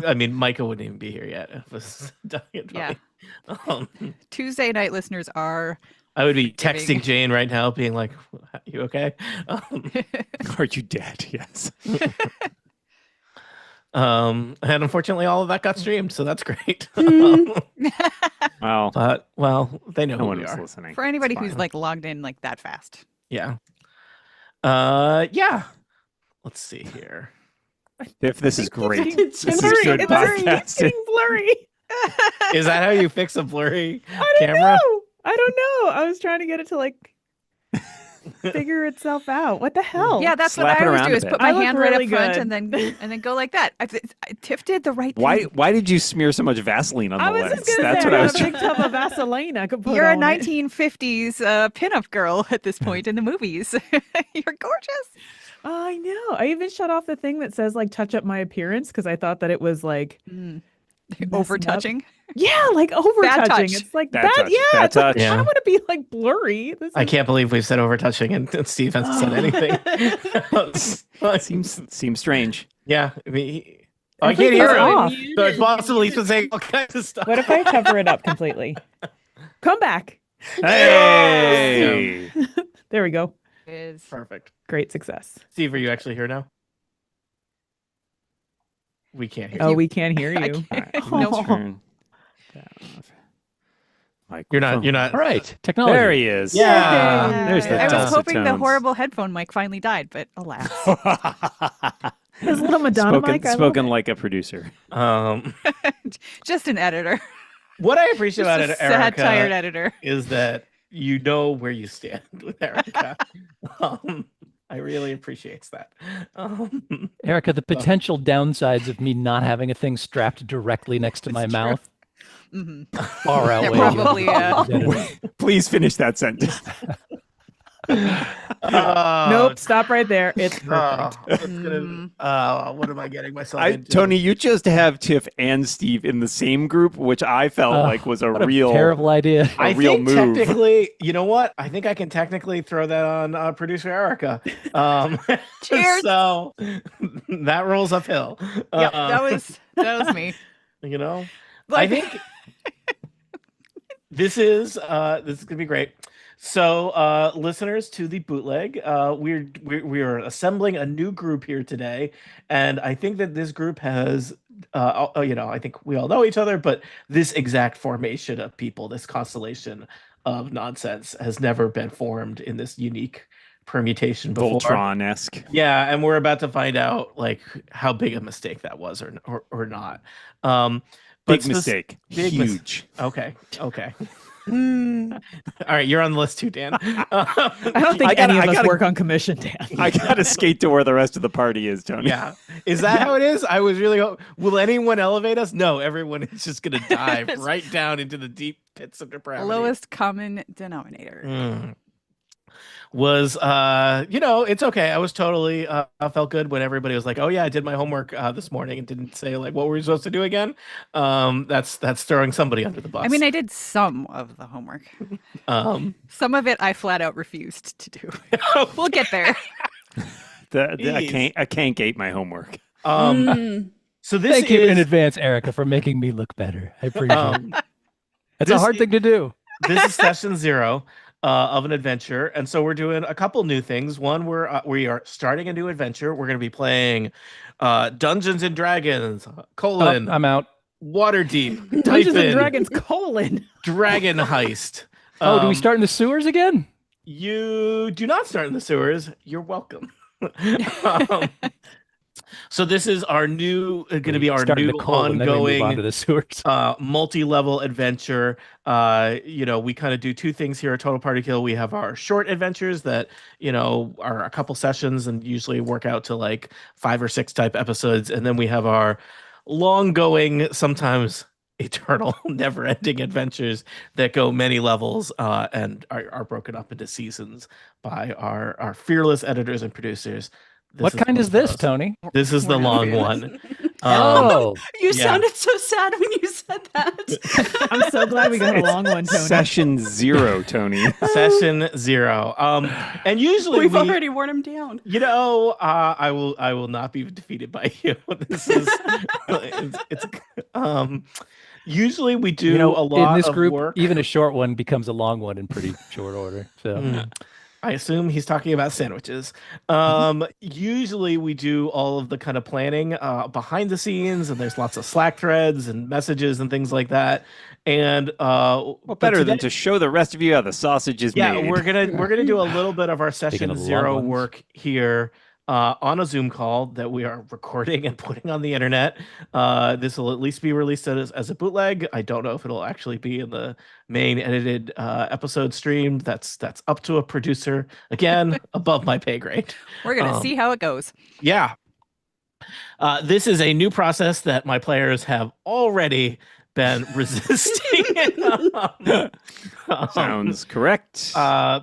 I mean, Micah wouldn't even be here yet if it was dying. Yeah. Um, Tuesday night listeners are I would be forgiving. texting Jane right now, being like, "You okay?" Are you dead? Yes. And unfortunately, all of that got streamed, so that's great. Well, But they know no who one we was are. listening. For anybody It's who's fine. like logged in like that fast. Yeah. Yeah. Let's see here. If this is great. It's This is blurry. good It's blurry. podcasting. It's getting blurry. Is that how you fix a blurry I don't camera? know. I don't know. I was trying to get it to like figure itself out. What the hell? Yeah, that's Slap what I it always around do a is bit. put my I look hand right really up front good. and then go like that. Tiff did the right thing. Why did you smear so much Vaseline on I the was lens? just gonna That's say what I I was have a trying. big tub of Vaseline I could put You're a on it. 1950s pinup girl at this point in the movies. You're gorgeous. I know. I even shut off the thing that says like touch up my appearance because I thought that it was like Over touching. Yeah, like over Bad touching. touch. It's like Bad bad. touch. Yeah, Bad it's like, touch. I Yeah. don't want to be like blurry. This I is- can't believe we've said overtouching and Steve hasn't said anything. Seems strange. Yeah. I mean, I can't Everything's hear him. off. So it's possible he's been saying all kinds of stuff. What if I cover it up completely? Come back. Hey. There we go. Is Perfect. Great success. Steve, are you actually here now? We can't hear Oh, you. we can't hear I you. can't- Oh. Turn down. You're Microphone. not. All right, technology. There he is. Yeah. There's the I was dulcet hoping the tones. horrible headphone mic finally died, but alas. His little Madonna mic. I love spoken it. like a producer. Just an editor. What I appreciate Just about a it, sad, tired Erica, editor. is that you know where you stand with Erica. I really appreciate that. Erica, the potential downsides of me not having a thing strapped directly next to my It's true. mouth Mhm. far They're outweigh. probably, Please finish that sentence. Nope. Stop right there. It's perfect. It's gonna, what am I getting myself into? Tony, you chose to have Tiff and Steve in the same group, which I felt like was a What real terrible idea. I real think move. technically, you know what? I think I can technically throw that on producer Erica. Cheers. So that rolls uphill. Yep, that was me. You know, Like- I think this is gonna be great. So, listeners to the bootleg, we're assembling a new group here today, and I think that this group has, I think we all know each other, but this exact formation of people, this constellation of nonsense, has never been formed in this unique permutation before. Voltron-esque. Yeah, and we're about to find out like how big a mistake that was or not. Big But mistake. big Huge. Okay. All right, you're on the list too, Dan. I don't think I gotta- any of I us gotta- work on commission, Dan. I gotta skate to where the rest of the party is, Tony. Yeah, is that how it is? I was really. Will anyone elevate us? No, everyone is just gonna dive right down into the deep pits of depravity. Lowest common denominator. Was it's okay. I was totally I felt good when everybody was like, oh yeah, I did my homework this morning and didn't say like what were we supposed to do again. That's throwing somebody under the bus. I mean, I did some of the homework. Some of it I flat out refused to do. We'll get there. I can't gate my homework. So this Thank you in is advance, Erica, for making me look better. I appreciate it. It's a this hard thing to do. this is session 0 of an adventure, and so we're doing a couple new things. One, we are starting a new adventure. We're going to be playing Dungeons and Dragons : I'm out. Waterdeep Dungeons and Typhon, Dragons : Dragon Heist. Oh, do we start in the sewers again? You do not start in the sewers. You're welcome. So this is our new going to be our Start in new the cold and then we move on ongoing to the sewers. multi-level adventure. We kind of do two things here at Total Party Kill. We have our short adventures that are a couple sessions and usually work out to like 5 or 6 type episodes, and then we have our long-going, sometimes eternal, never-ending adventures that go many levels and are broken up into seasons by our fearless editors and producers. What kind is this, Tony? This is the We're not long fearless. one. You sounded so sad when you said that. I'm so glad we got a long one, Tony. Session 0, Tony. Session 0. And usually We've already worn him down. I will not be defeated by you. This is usually we do a lot in this of group. work. Even a short one becomes a long one in pretty short order. So. I assume he's talking about sandwiches. Usually we do all of the kind of planning behind the scenes, and there's lots of Slack threads and messages and things like that. And better than to show the rest of you how the sausage is made. Yeah, we're gonna do a little bit of our session 0 work here on a Zoom call that we are recording and putting on the internet. This will at least be released as a bootleg. I don't know if it'll actually be in the main edited episode stream. That's up to a producer. Again, above my pay grade. We're gonna see how it goes. Yeah. This is a new process that my players have already been resisting. Sounds correct.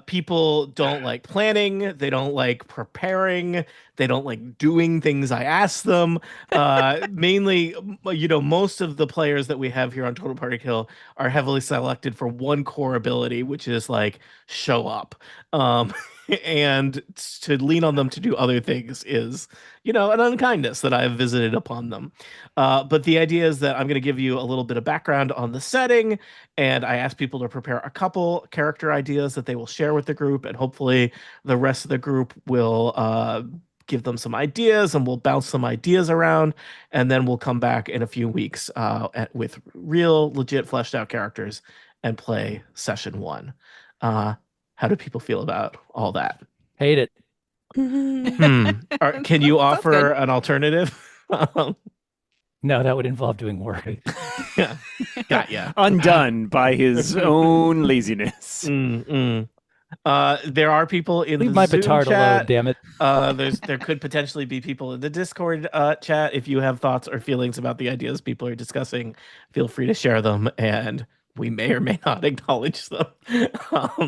People don't like planning. They don't like preparing. They don't like doing things I ask them. Mainly, most of the players that we have here on Total Party Kill are heavily selected for one core ability, which is like show up. And to lean on them to do other things is, an unkindness that I've visited upon them. But the idea is that I'm going to give you a little bit of background on the setting, and I ask people to prepare a couple character ideas that they will share with the group, and hopefully the rest of the group will give them some ideas, and we'll bounce some ideas around, and then we'll come back in a few weeks with real, legit, fleshed out characters and play session 1. How do people feel about all that? Hate it. Can you offer an alternative? No, that would involve doing work. Yeah. Got ya. Undone by his own laziness. There are people in Leave the my Zoom petard chat. alone, damn it. There could potentially be people in the Discord chat. If you have thoughts or feelings about the ideas people are discussing, feel free to share them, and we may or may not acknowledge them.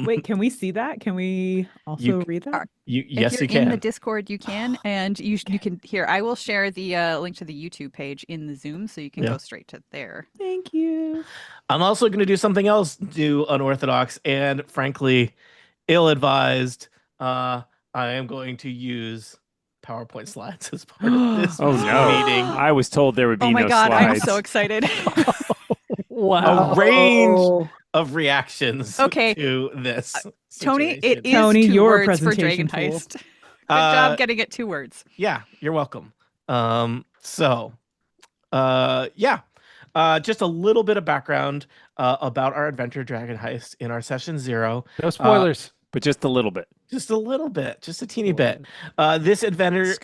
Wait, can we see that? Can we also read that? Yes, you can. In the can. Discord, you can, and you can. Here, I will share the link to the YouTube page in the Zoom, so you can go straight to there. Thank you. I'm also going to do something else unorthodox and frankly ill-advised. I am going to use PowerPoint slides as part of this meeting. I was told there would be no slides. Oh my god, I'm so excited. Wow. A range of reactions to this Tony, situation. it is Tony, 2 your words for presentation Dragon tool. Heist. Good job getting it 2 words. Yeah, you're welcome. Just a little bit of background about our adventure Dragon Heist in our session 0. No spoilers. But just a little bit. Just a little bit. Just a teeny bit. This adventure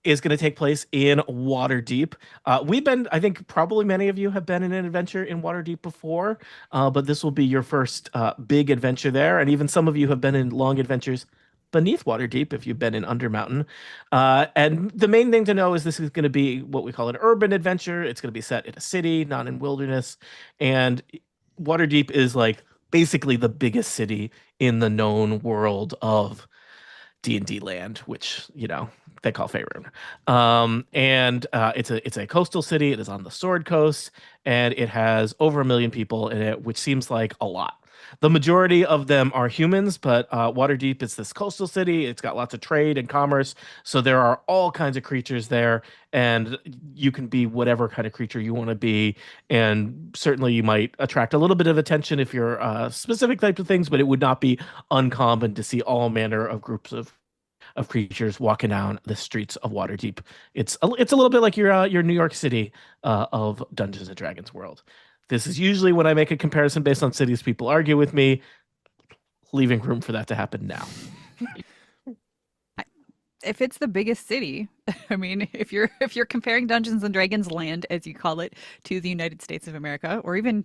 is going to take place in Waterdeep. I think probably many of you have been in an adventure in Waterdeep before, but this will be your first big adventure there. And even some of you have been in long adventures beneath Waterdeep if you've been in Undermountain. And the main thing to know is this is going to be what we call an urban adventure. It's going to be set in a city, not in wilderness. And Waterdeep is like basically the biggest city in the known world of D&D land, which, they call Faerun. It's a coastal city. It is on the Sword Coast, and it has over 1 million people in it, which seems like a lot. The majority of them are humans, but Waterdeep is this coastal city. It's got lots of trade and commerce, so there are all kinds of creatures there, and you can be whatever kind of creature you want to be, and certainly you might attract a little bit of attention if you're specific types of things, but it would not be uncommon to see all manner of groups of creatures walking down the streets of Waterdeep. It's a little bit like your New York City of Dungeons and Dragons world. This is usually when I make a comparison based on cities. People argue with me, leaving room for that to happen now. If it's the biggest city, I mean, if you're comparing Dungeons and Dragons land, as you call it, to the United States of America, or even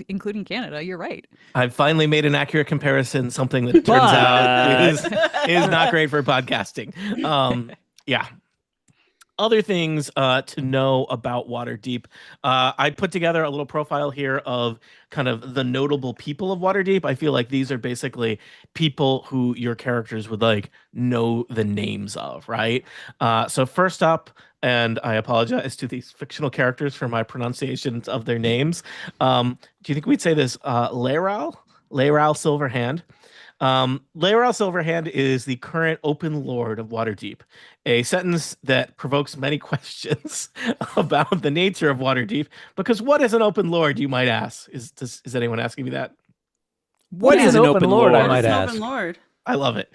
including Canada, you're right. I've finally made an accurate comparison, something that turns out is not great for podcasting. Other things to know about Waterdeep. I put together a little profile here of kind of the notable people of Waterdeep. I feel like these are basically people who your characters would like know the names of, right? So first up, and I apologize to these fictional characters for my pronunciations of their names. Do you think we'd say this? Leiral? Leiral Silverhand. Leiral Silverhand is the current open lord of Waterdeep, a sentence that provokes many questions about the nature of Waterdeep. Because what is an open lord, you might ask? Is anyone asking me that? What is an open lord, I lord? might What is an ask? open lord? I love it.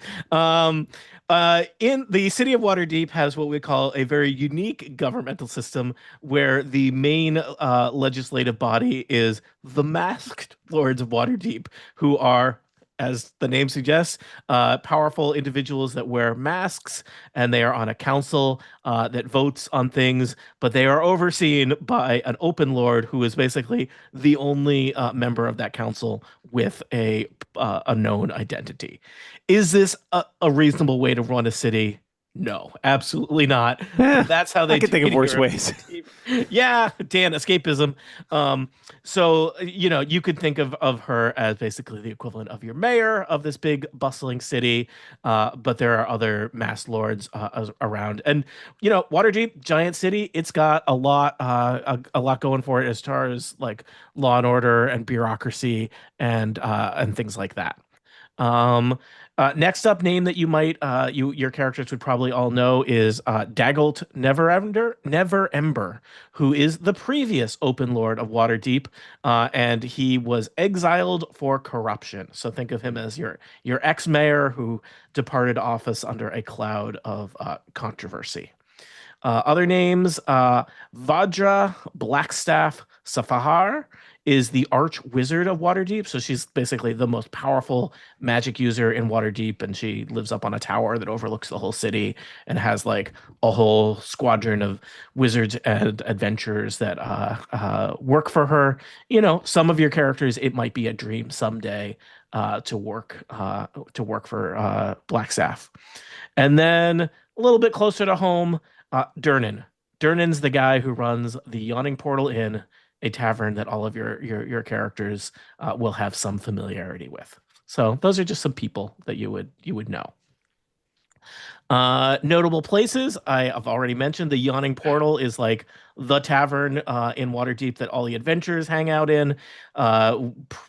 In the city of Waterdeep has what we call a very unique governmental system where the main legislative body is the masked lords of Waterdeep, who are, as the name suggests, powerful individuals that wear masks, and they are on a council that votes on things, but they are overseen by an open lord who is basically the only member of that council with a known identity. Is this a reasonable way to run a city? No, absolutely not. Eh, But that's how I they could do think of it worse here. ways. Yeah, Dan, escapism. So you could think of her as basically the equivalent of your mayor of this big bustling city. But there are other mass lords around, and Waterdeep, giant city. It's got a lot going for it as far as like law and order and bureaucracy and things like that. Um, Next up, name that you might your characters would probably all know is Dagult Neverember, who is the previous Open Lord of Waterdeep, and he was exiled for corruption. So think of him as your ex-mayor who departed office under a cloud of controversy. Other names, Vajra Blackstaff Safahar is the arch wizard of Waterdeep. So she's basically the most powerful magic user in Waterdeep, and she lives up on a tower that overlooks the whole city and has like a whole squadron of wizards and adventurers that work for her. Some of your characters, it might be a dream someday to work for Blackstaff. And then a little bit closer to home, Durnan. Durnan's the guy who runs the Yawning Portal Inn, a tavern that all of your characters will have some familiarity with. So those are just some people that you would know. Notable places I have already mentioned. The Yawning Portal is like the tavern in Waterdeep that all the adventurers hang out in.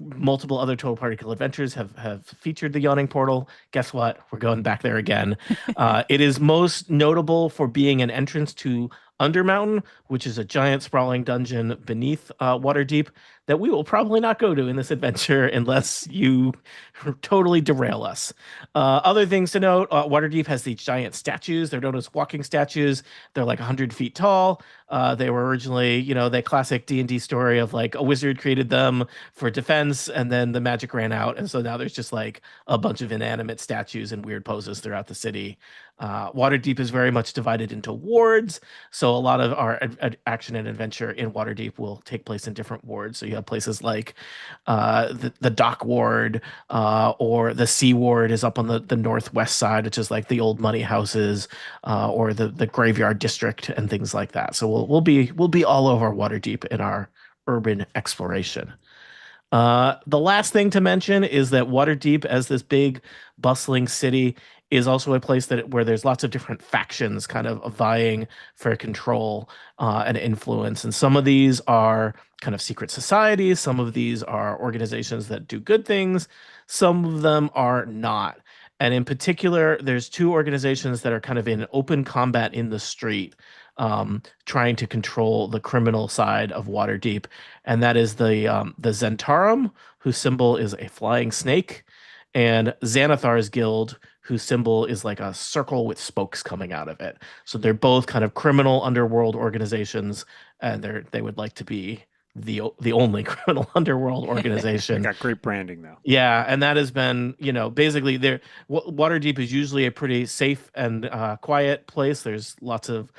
Multiple other Total Party Kill adventures have featured the Yawning Portal. Guess what? We're going back there again. It is most notable for being an entrance to Undermountain, which is a giant sprawling dungeon beneath Waterdeep that we will probably not go to in this adventure unless you totally derail us. Other things to note, Waterdeep has these giant statues. They're known as walking statues. They're like 100 feet tall. They were originally, that classic D&D story of like a wizard created them for defense, and then the magic ran out. And so now there's just like a bunch of inanimate statues in weird poses throughout the city. Waterdeep is very much divided into wards. So a lot of our action and adventure in Waterdeep will take place in different wards. So you have places like the Dock Ward, or the Sea Ward is up on the northwest side, which is like the old money houses, or the Graveyard District and things like that. So we'll be all over Waterdeep in our urban exploration. The last thing to mention is that Waterdeep, as this big bustling city, is also a place where there's lots of different factions kind of vying for control and influence. And some of these are kind of secret societies. Some of these are organizations that do good things. Some of them are not. And in particular, there's two organizations that are kind of in open combat in the street, trying to control the criminal side of Waterdeep, and that is the Zentarum, whose symbol is a flying snake, and Xanathar's Guild, whose symbol is like a circle with spokes coming out of it. So they're both kind of criminal underworld organizations, and they would like to be the only criminal underworld They organization. got great branding though. Yeah, and that has been, basically Waterdeep is usually a pretty safe and quiet place. There's lots of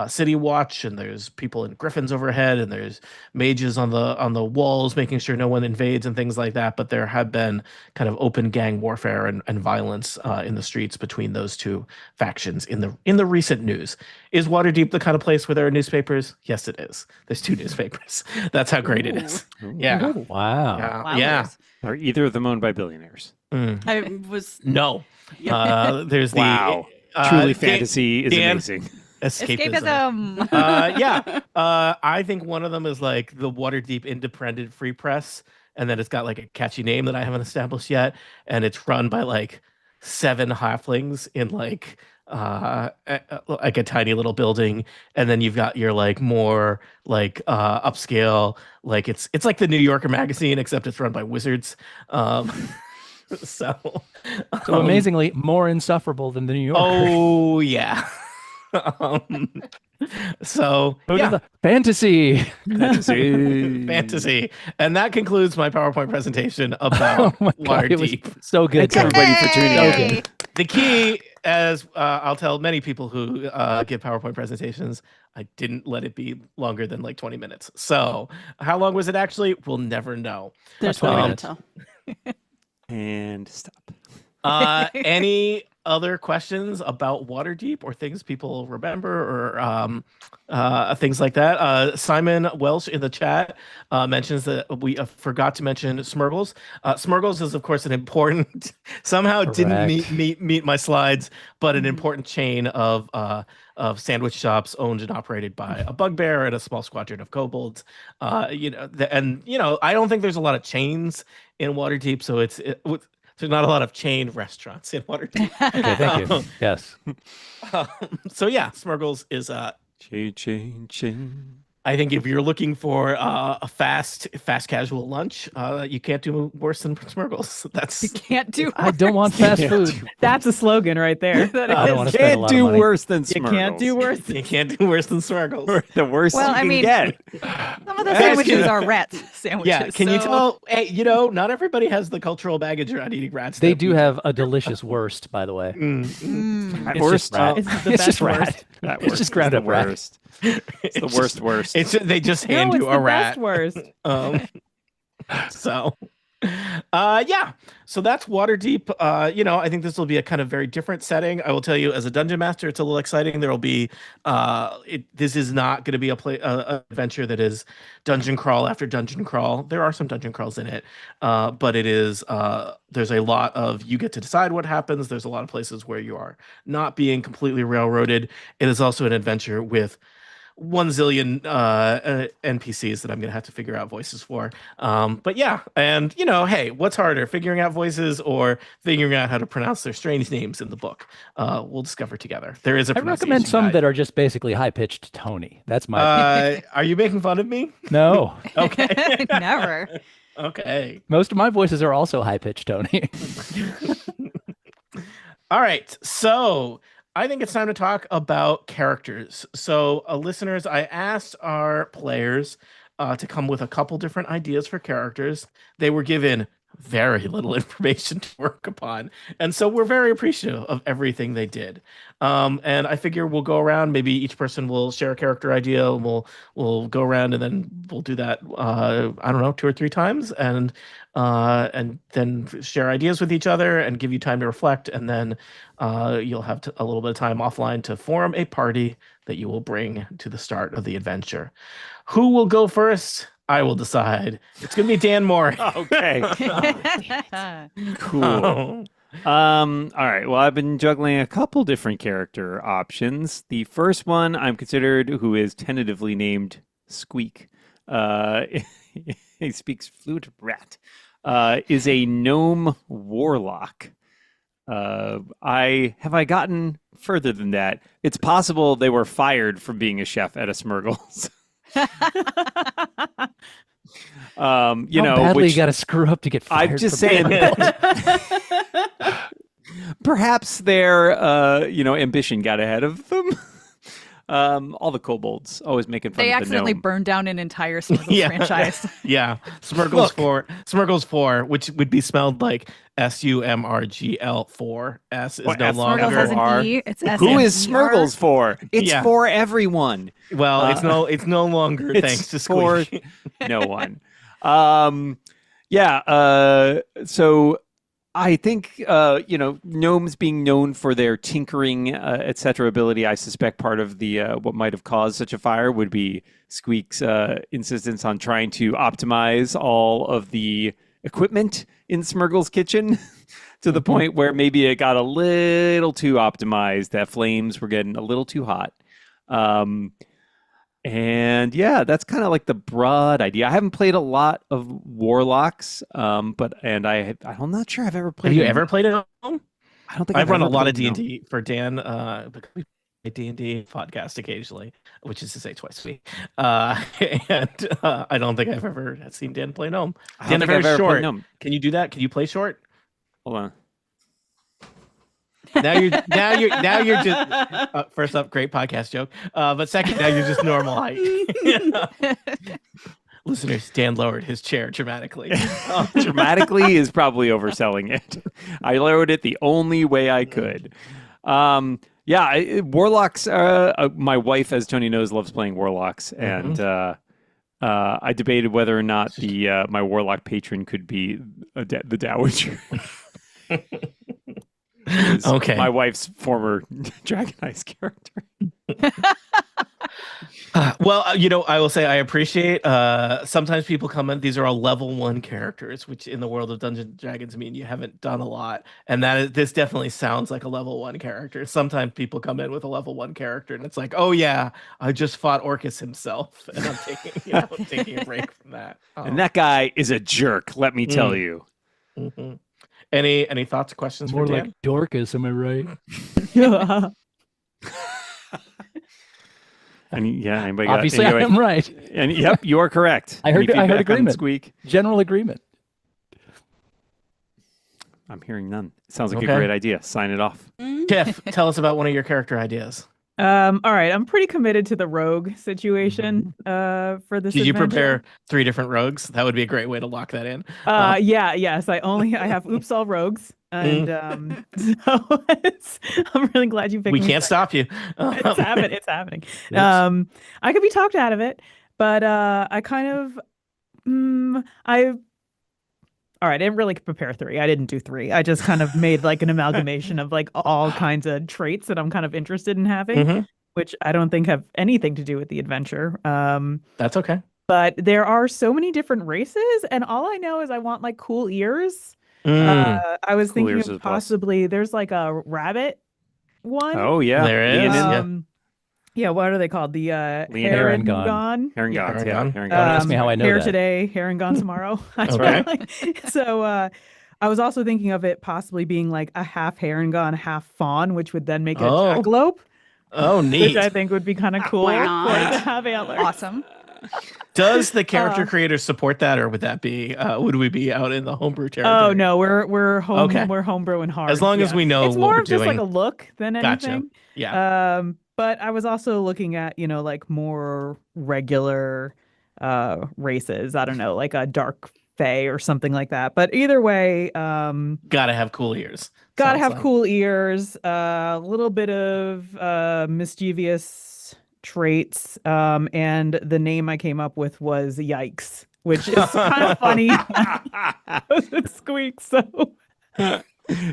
city watch, and there's people in griffins overhead, and there's mages on the walls making sure no one invades and things like that. But there have been kind of open gang warfare and violence in the streets between those two factions in the recent news. Is Waterdeep the kind of place where there are newspapers? Yes, it is. There's 2 newspapers. That's how great it is. Yeah. Wow. Yeah. Wowzers. Are either of them owned by billionaires? I was No. There's Wow. the Truly, fantasy is Dan- amazing. escapism. Escapism. Yeah. I think one of them is like the Waterdeep Independent Free Press, and then it's got like a catchy name that I haven't established yet, and it's run by like 7 halflings in like a tiny little building, and then you've got your like more like upscale, like it's like the New Yorker magazine except it's run by wizards. So Amazingly more insufferable than the New Yorker. oh yeah. um, so Go to yeah. the fantasy. Fantasy. And that concludes my PowerPoint presentation about Oh my God, it was Waterdeep. so good. Thanks, everybody, for tuning in. Hey! The key, as I'll tell many people who give PowerPoint presentations, I didn't let it be longer than like 20 minutes. So how long was it actually? We'll never know. there's 20 no way to minutes. tell. And stop. Any other questions about Waterdeep or things people remember or things like that? Simon Welsh in the chat mentions that we forgot to mention Smurgles. Smurgles is, of course, an important, somehow didn't meet my slides, but an important chain of sandwich shops owned and operated by a bugbear and a small squadron of kobolds. I don't think there's a lot of chains in Waterdeep, so there's not a lot of chain restaurants in Waterdeep. Okay, thank you. Yes. So yeah, Smurgles is Chain. I think if you're looking for a fast casual lunch, you can't do worse than Smurgles. That's You can't do. I don't want fast food. That's a slogan right there. That I don't is- want to spend a Can't lot do of money. worse than You Smurgles. can't do worse. you can't do worse than Smurgles. The worst Well, you I can mean- get. Some of the Guys, sandwiches can- are rat sandwiches. Yeah, can you so- tell? Hey, not everybody has the cultural baggage around eating rats. They that do we- have a delicious worst, by the way. Mm. At It's worst, just rat. It's the It's best just worst. rat. that It's worst just is ground the up rat. worst. It's the worst. It's they just hand No, you it's a the rat. best worst. Um, so, yeah. So that's Waterdeep. I think this will be a kind of very different setting. I will tell you, as a dungeon master, it's a little exciting. There will be, this is not going to be a adventure that is dungeon crawl after dungeon crawl. There are some dungeon crawls in it, but it is, there's a lot of, you get to decide what happens. There's a lot of places where you are not being completely railroaded. It is also an adventure with 1 zillion NPCs that I'm gonna have to figure out voices for. But yeah, and hey, what's harder, figuring out voices or figuring out how to pronounce their strange names in the book? We'll discover together. There is a I recommend some that are just basically high-pitched Tony. That's my Are you making fun of me? no. Okay. Never. Okay. Most of my voices are also high-pitched Tony. All right. So I think it's time to talk about characters. So, listeners, I asked our players to come with a couple different ideas for characters. They were given very little information to work upon, and so we're very appreciative of everything they did. And I figure we'll go around. Maybe each person will share a character idea. And we'll go around, and then we'll do that. I don't know, 2 or 3 times, and then share ideas with each other and give you time to reflect, and then you'll have a little bit of time offline to form a party that you will bring to the start of the adventure. Who will go first? I will decide. It's gonna be Dan Moore. Okay. Cool. Oh. All right. Well, I've been juggling a couple different character options. The first one I'm considered, who is tentatively named Squeak. He speaks fluent rat. Is a gnome warlock. Have I gotten further than that? It's possible they were fired from being a chef at a Smurgles. How badly which you got to screw up to get fired. I'm just from saying. that. Perhaps their ambition got ahead of them. All the kobolds always making fun They of the accidentally gnome. burned down an entire Smuggles Yeah. franchise. Yeah, Smurgles Look. 4, Smurgles 4, which would be spelled like SUMRGL 4. S is What, no S- Smurgle has longer. R? an E. It's S. Who is Smurgles for? It's Yeah. for everyone. Well, it's no longer it's thanks to for Squeak. no one. So I think gnomes being known for their tinkering, etc. ability. I suspect part of the what might have caused such a fire would be Squeak's insistence on trying to optimize all of the equipment in Smurgle's kitchen to the point where maybe it got a little too optimized. That flames were getting a little too hot. And yeah, that's kind of like the broad idea. I haven't played a lot of warlocks, I'm not sure I've ever played. Have you ever played at home? I don't think I've run a ever lot of played D&D for Dan. Because we play D&D podcast occasionally, which is to say twice a week. And I don't think I've ever seen Dan play Gnome. I don't Dan, think very I've ever played short. Gnome. Can you do that? Can you play short? Hold on. Now you're just first up, great podcast joke. But second, now you're just normal height. Listeners, Dan lowered his chair dramatically. Dramatically is probably overselling it. I lowered it the only way I could. Warlocks. My wife, as Tony knows, loves playing warlocks, and I debated whether or not the my warlock patron could be the Dowager. Okay. My wife's former Dragon Heist character. Well, I will say I appreciate. Sometimes people come in; these are all level 1 characters, which in the world of Dungeons and Dragons mean you haven't done a lot. And this definitely sounds like a level 1 character. Sometimes people come in with a level 1 character, and it's like, oh yeah, I just fought Orcus himself, and I'm taking a break from that. And that guy is a jerk. Let me tell you. Mm-hmm. Any thoughts, questions More for Dan? like Dorcas, am I right? Anybody Obviously, got, I am right. And yep, you are correct. I heard Any feedback on agreement. Squeak. General agreement. I'm hearing none. Sounds like Okay. a great idea. Sign it off. Jeff, tell us about one of your character ideas. All right, I'm pretty committed to the rogue situation for this Did you adventure. prepare 3 different rogues? That would be a great way to lock that in. Yes, I have oops all rogues, and so I'm really glad you picked We me can't for stop you. It's happening. Oops. I could be talked out of it, but I kind of all right, I didn't really prepare 3. I didn't do 3. I just kind of made like an amalgamation of like all kinds of traits that I'm kind of interested in having, Mhm. which I don't think have anything to do with the adventure. That's okay. But there are so many different races, and all I know is I want like cool ears. I was Cool thinking ears is of a plus. possibly there's like a rabbit one. Oh yeah, There is, Leonin. yeah. What are they called? The Leonin. Heron. Herringon. Yeah, Herringon. Herringon. Don't ask me how I know Hair that. today, Heron gone tomorrow. Okay. So I was also thinking of it possibly being like a half heron gone, half fawn, which would then make it a Oh. jackalope, Oh, which neat. I think would be kind of cool Why for it not? to have antlers. Awesome. Does the character Uh, creator support that, or would that be would we be out in the homebrew territory? Oh no, we're home. Okay. We're homebrewing hard. As long as we know it's what more we're of just like doing. a look than Gotcha. anything. Yeah. But I was also looking at like more regular races. I don't know, like a dark fae or something like that. But either way, Gotta have cool ears. gotta Sounds have like. cool ears, a little bit of mischievous traits, and the name I came up with was Yikes, which is kind of funny. It squeaks, so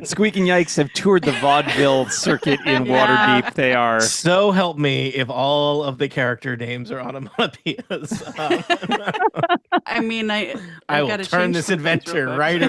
Squeak and Yikes have toured the vaudeville circuit in Yeah. Waterdeep. They are. So help me if all of the character names are onomatopoeias. I mean, I I've will gotta turn change this some things real adventure quick. right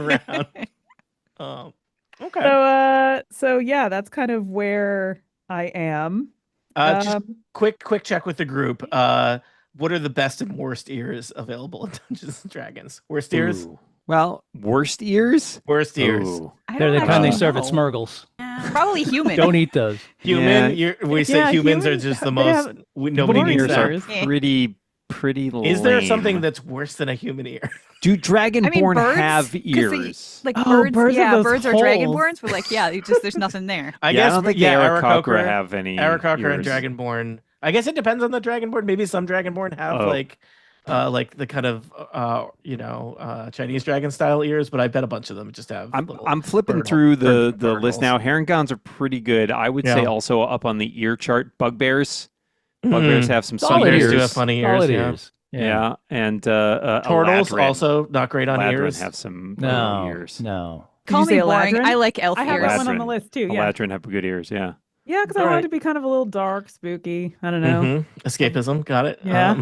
around. Okay. so yeah, that's kind of where I am. Just quick check with the group. What are the best and worst ears available in Dungeons and Dragons? Worst ears? Ooh. Well, worst ears? Worst ears. Ooh. I They're don't the kind they actually serve at know. Smurgles. Probably human. Don't eat those. Human, Yeah. we say Yeah, humans are humans, just the they most. have Nobody boring needs ears. that. Pretty lame. Is there something that's worse than a human ear? Do Dragonborn birds, have 'cause ears? Like Oh, birds, birds have yeah, those birds are holes. dragonborns, but like, yeah, there's nothing there. I Yeah, guess. I don't think yeah, the Aarakocra Aarakocra have any and ears. Dragonborn. I guess it depends on the Dragonborn. Maybe some Dragonborn have Oh. like the kind of Chinese dragon style ears, but I bet a bunch of them just have. I'm flipping bird- through bird- the bird list holes. now. Herringons are pretty good. I would say Yeah. also up on the ear chart, bugbears. Bugbears have some Solid funny Bugbears ears. do have funny ears. Solid Yeah. ears. Yeah, and Turtles Eladrin. also not great on Eladrin ears. have some No, ears. no. Call you me say boring. Eladrin? I like elf I have ears. that one on the Eladrin. list too. Yeah, Eladrin have good ears. Yeah. yeah, because I All wanted right. to be kind of a little dark, spooky. I don't know, Escapism, got it. Yeah.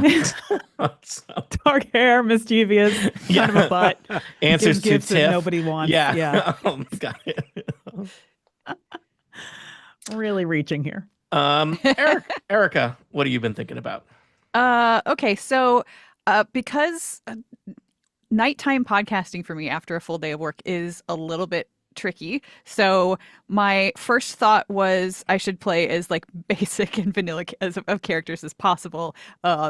So, dark hair, mischievous, kind of a butt. answers Gives to gifts that Tiff. nobody wants. Yeah, Yeah, got it. really reaching here. Erica, what have you been thinking about? Okay, so because nighttime podcasting for me after a full day of work is a little bit tricky. So my first thought was I should play as like basic and vanilla of characters as possible,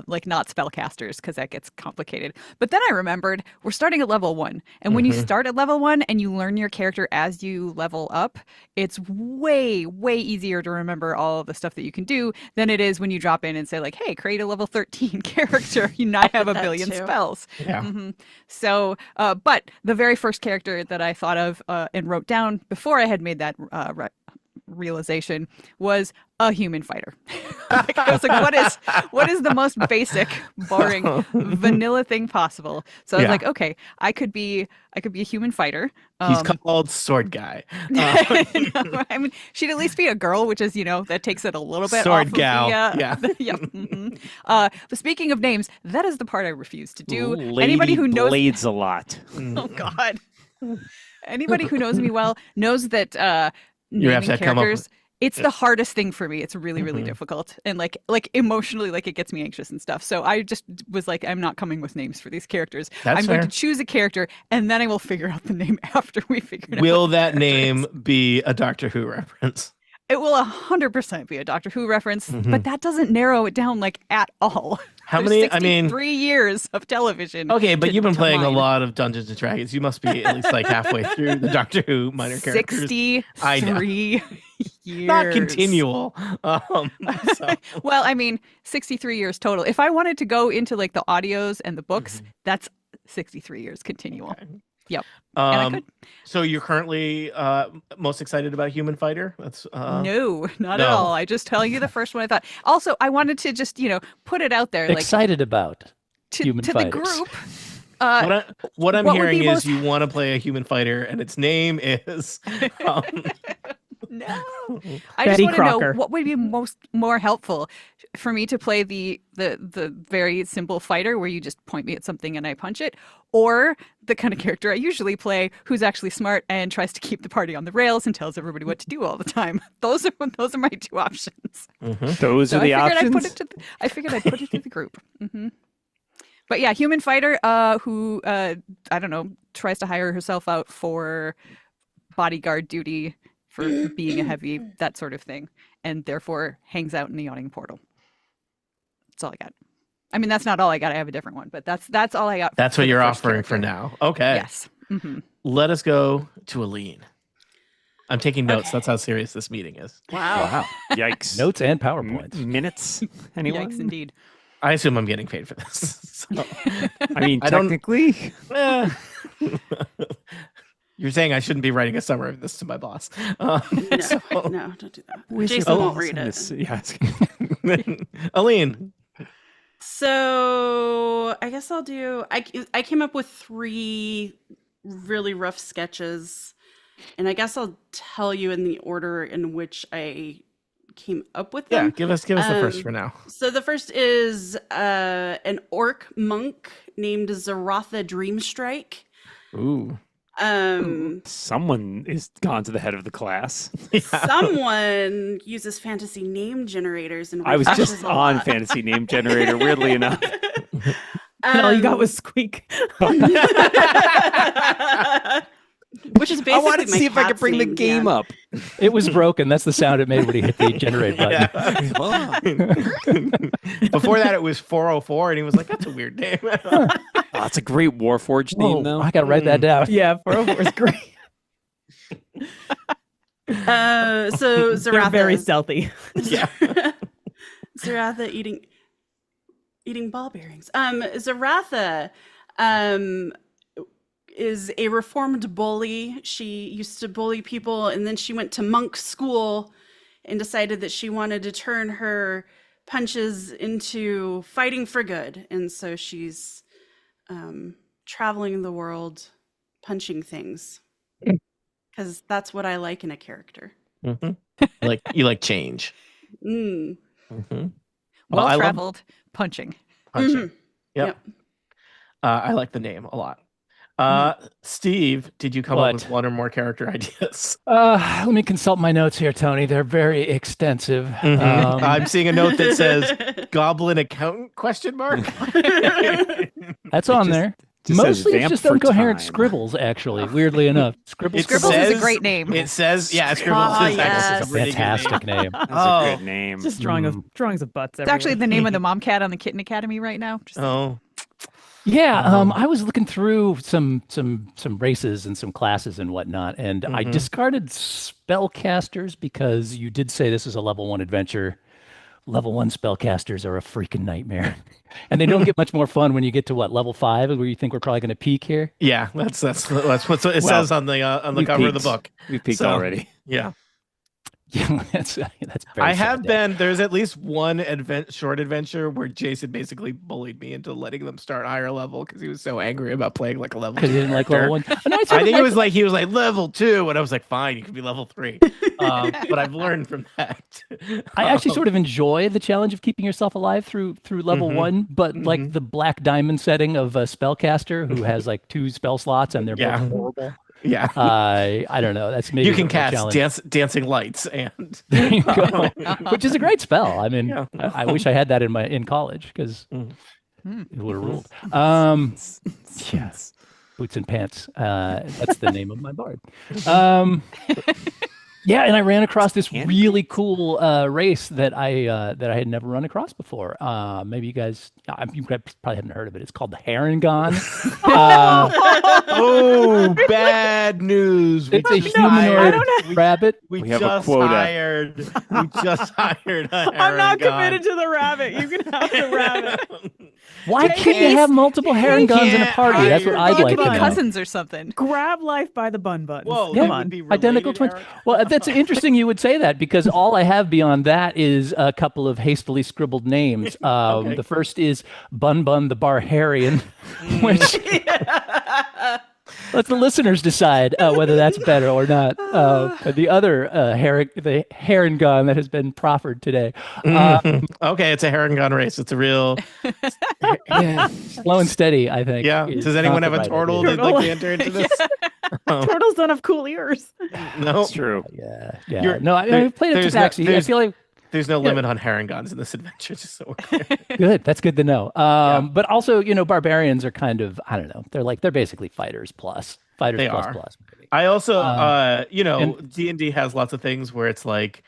like not spellcasters because that gets complicated. But then I remembered we're starting at level 1, and when you start at level 1 and you learn your character as you level up, it's way easier to remember all of the stuff that you can do than it is when you drop in and say like, hey, create a level 13 character. You not have a That billion too. spells. Yeah. So, but the very first character that I thought of and wrote down before I had made that realization was a human fighter. Like, I was like, what is the most basic, boring, vanilla thing possible? So I was Yeah. like, okay, I could be a human fighter. He's called Sword Guy. No, I mean, she'd at least be a girl, which is, that takes it a little bit Sword off gal, of the, yeah. yeah. But speaking of names, that is the part I refuse to do. Lady Anybody who knows blades a lot. Oh God. Anybody who knows me well knows that You have naming to come up characters, it's the hardest thing for me. It's really difficult. And like emotionally, like it gets me anxious and stuff. So I just was like, I'm not coming with names for these characters. That's I'm going fair. to choose a character and then I will figure out the name after we figure out. Will what the that character name is. be a Doctor Who reference? It will 100% be a Doctor Who reference, Mhm. but that doesn't narrow it down like at all. How There's many? I mean, 3 years of television. okay, but you've been to playing a mine. lot of Dungeons and Dragons. You must be at least like halfway through the Doctor Who minor characters. 63 years. Not continual. So, Well, I mean, 63 years total. If I wanted to go into like the audios and the books, that's 63 years continual. okay. Yep. And I could. So you're currently most excited about Human Fighter? That's No, not no. at all. I just tell you the first one I thought. Also, I wanted to just, put it out there like Excited about human to the fighters. group. What I'm what would hearing be is most- you want to play a human fighter, and its name is. No. I Betty just want to know Crocker. what would be more helpful for me to play the very simple fighter where you just point me at something and I punch it, or the kind of character I usually play who's actually smart and tries to keep the party on the rails and tells everybody what to do all the time. Those are my two options. Those So are the I figured options. I figured I'd put it to the group. But yeah, human fighter who I don't know, tries to hire herself out for bodyguard duty for being a heavy, that sort of thing, and therefore hangs out in the yawning portal. That's all I got. I mean, that's not all I got. I have a different one, but that's all I got. That's for what the you're first offering for character. now. Okay. Yes. Let us go to Aline. I'm taking notes. That's how serious this meeting is. Wow. Yikes. Notes and PowerPoints. Minutes. Anyone? Yikes, indeed. I assume I'm getting paid for this. So, I mean, I don't- technically. eh. You're saying I shouldn't be writing a summary of this to my boss. No, So- no, don't do that. Where's your Jason boss won't read in it. this? Yeah. Aline. So I guess I'll do. I came up with 3 really rough sketches, and I guess I'll tell you in the order in which I came up with Yeah, them. give us the first Um, for now. So the first is an orc monk named Zaratha Dreamstrike. Ooh. Someone is gone to the head of the class. Someone uses fantasy name generators and I was refreshes just a on lot. Fantasy Name Generator, weirdly enough. And all you got Um, was squeak. which is basically I wanted to my see if I could cat's bring the name, game yeah. up. It was broken. That's the sound it made when he hit the generate button. Before that, it was 404, and he was like, "That's a weird name." Oh, that's a great Warforged Whoa, name, though. I got to write that down. Yeah, 404 is great. So They're Zaratha very stealthy. Yeah. Zaratha eating ball bearings. Zaratha is a reformed bully. She used to bully people, and then she went to monk school and decided that she wanted to turn her punches into fighting for good. And so she's traveling the world punching things, because that's what I like in a character. You like change. Mm. Well, I love Well-traveled punching. punching. Yep. I like the name a lot. Steve, did you come up with one or more character ideas? Let me consult my notes here, Tony. They're very extensive. I'm seeing a note that says "Goblin Accountant?" ? That's on there. Mostly it's just incoherent scribbles, actually, weirdly enough. Scribbles is a great name. It says, yeah, Scribbles is yes. a fantastic name. That's a good name. Just drawings of butts. It's actually the name of the mom cat on the Kitten Academy right now. Yeah, I was looking through some races and some classes and whatnot, and I discarded spellcasters because you did say this is a level 1 adventure. Level 1 spellcasters are a freaking nightmare, and they don't get much more fun when you get to level 5, where you think we're probably going to peak here. Yeah, that's what it says on the cover of the book. We've peaked already. Yeah. Yeah, that's very I have sad. been. There's at least one short adventure where Jason basically bullied me into letting them start higher level because he was so angry about playing like a level. Because he didn't like level 1. No, I think he was like level 2, and I was like, fine, you can be level 3. But I've learned from that. I actually sort of enjoy the challenge of keeping yourself alive through level 1, but like the black diamond setting of a spellcaster who has like 2 spell slots and they're both horrible. Yeah. I don't know. That's maybe you can cast dancing lights and there you go. Which is a great spell. I mean, I wish I had that in college because it would have ruled. Yes. Boots and Pants. That's the name of my bard. Yeah, and I ran across this really cool race that I had never run across before. Maybe you guys probably haven't heard of it. It's called the Herongon. Oh, bad news! It's a humanoid rabbit. We have a quota. We just hired a Herongon. I'm not committed to the rabbit. You can have the rabbit. Why can't you have multiple Herongons in a party? That's what I'd like to know. Cousins or something. Grab life by the bun buttons. Whoa, come on. Identical twins. Well, that's interesting you would say that because all I have beyond that is a couple of hastily scribbled names. The first is Bun Bun the Barbarian, which let the listeners decide whether that's better or not. The other the Herongon that has been proffered today. Okay, it's a Herongon race. It's a real slow and steady, I think. Yeah. Does anyone have a turtle they'd like to enter into this? Turtles don't have cool ears. No, it's true. Yeah. No, I played it to Taxi. I feel like there's no limit on Herongons in this adventure. Just so we're clear. Good. That's good to know. But also, barbarians are kind of, I don't know. They're basically fighters plus. Fighters plus. Maybe. I also, D&D has lots of things where it's like,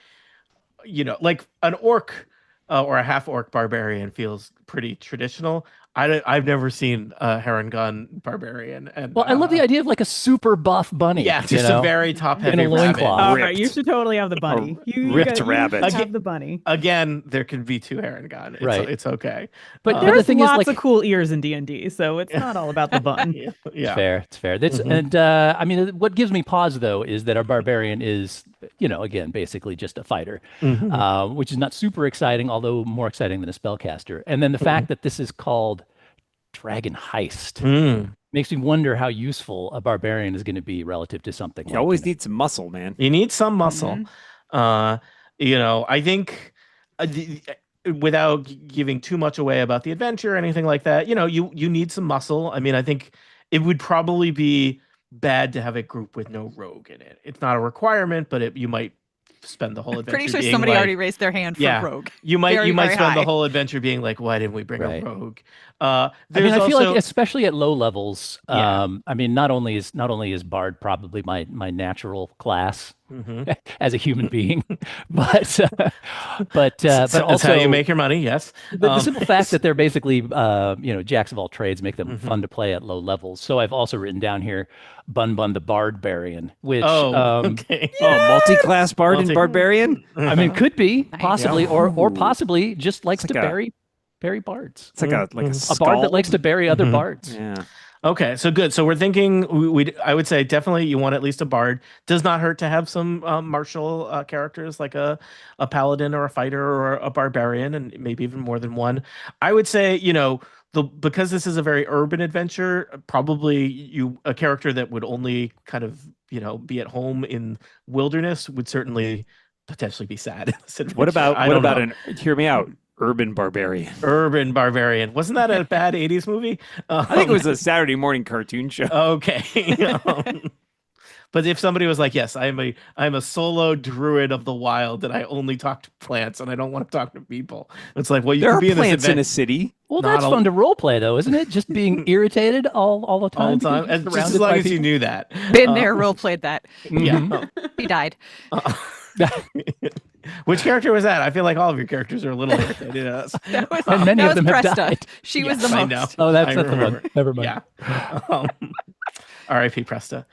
like an orc or a half orc barbarian feels pretty traditional. I've never seen a Herongon barbarian. And I love the idea of like a super buff bunny. Yeah, just a very top heavy rabbit. All right, you should totally have the bunny. Ripped rabbit. Have the bunny. Again, there can be 2 Herongon. It's okay. But there's lots of cool ears in D&D, so it's not all about the bun. It's fair. And what gives me pause though is that our barbarian is, again, basically just a fighter, which is not super exciting, although more exciting than a spellcaster. And then the fact that this is called Dragon Heist makes me wonder how useful a barbarian is going to be relative to something. You always need some muscle, man. You need some muscle. I think without giving too much away about the adventure or anything like that, you need some muscle. I mean, I think it would probably be bad to have a group with no rogue in it. It's not a requirement, but you might spend the whole adventure. Pretty sure somebody already raised their hand for rogue. You might spend the whole adventure being like, why didn't we bring a rogue? I feel like especially at low levels, not only is Bard probably my natural class, as a human being. But but That's how you also make your money. Yes. the simple fact that they're basically jacks of all trades make them Mhm. fun to play at low levels. So I've also written down here Bun Bun the Barbarian, which Oh, okay. Oh, multi-class bard and Multi- barbarian. I mean could be Nice. possibly Yeah. or Ooh. possibly just likes It's to like a- bury bards. It's like a Mhm. A bard that likes to scald. bury other Mhm. bards. Yeah. Okay, so good. So we're thinking I would say definitely you want at least a bard. Does not hurt to have some martial characters like a paladin or a fighter or a barbarian, and maybe even more than one. I would say, because this is a very urban adventure, probably a character that would only kind of, be at home in wilderness would certainly potentially be sad in this What adventure. about I what don't about know. an? Hear me out. Urban barbarian. Urban barbarian. Wasn't that a bad 80s movie? I think it was a Saturday morning cartoon show. Okay. But if somebody was like, "Yes, I'm a solo druid of the wild, and I only talk to plants, and I don't want to talk to people," it's like, well, you There can are be in this plants in event a city. Well, Not that's a- fun to role play, though, isn't it? Just being irritated all the time. all the because time, you're and just surrounded as long by as you people. knew that. Been there, role played that. Mhm. Yeah. He died. Which character was that? I feel like all of your characters are a little irritated at us. That was, And many that of was them have Presta. died. She was Yes, the I most. know. Oh, that's I not the one. remember. Never mind. Yeah. R.I.P. Presta.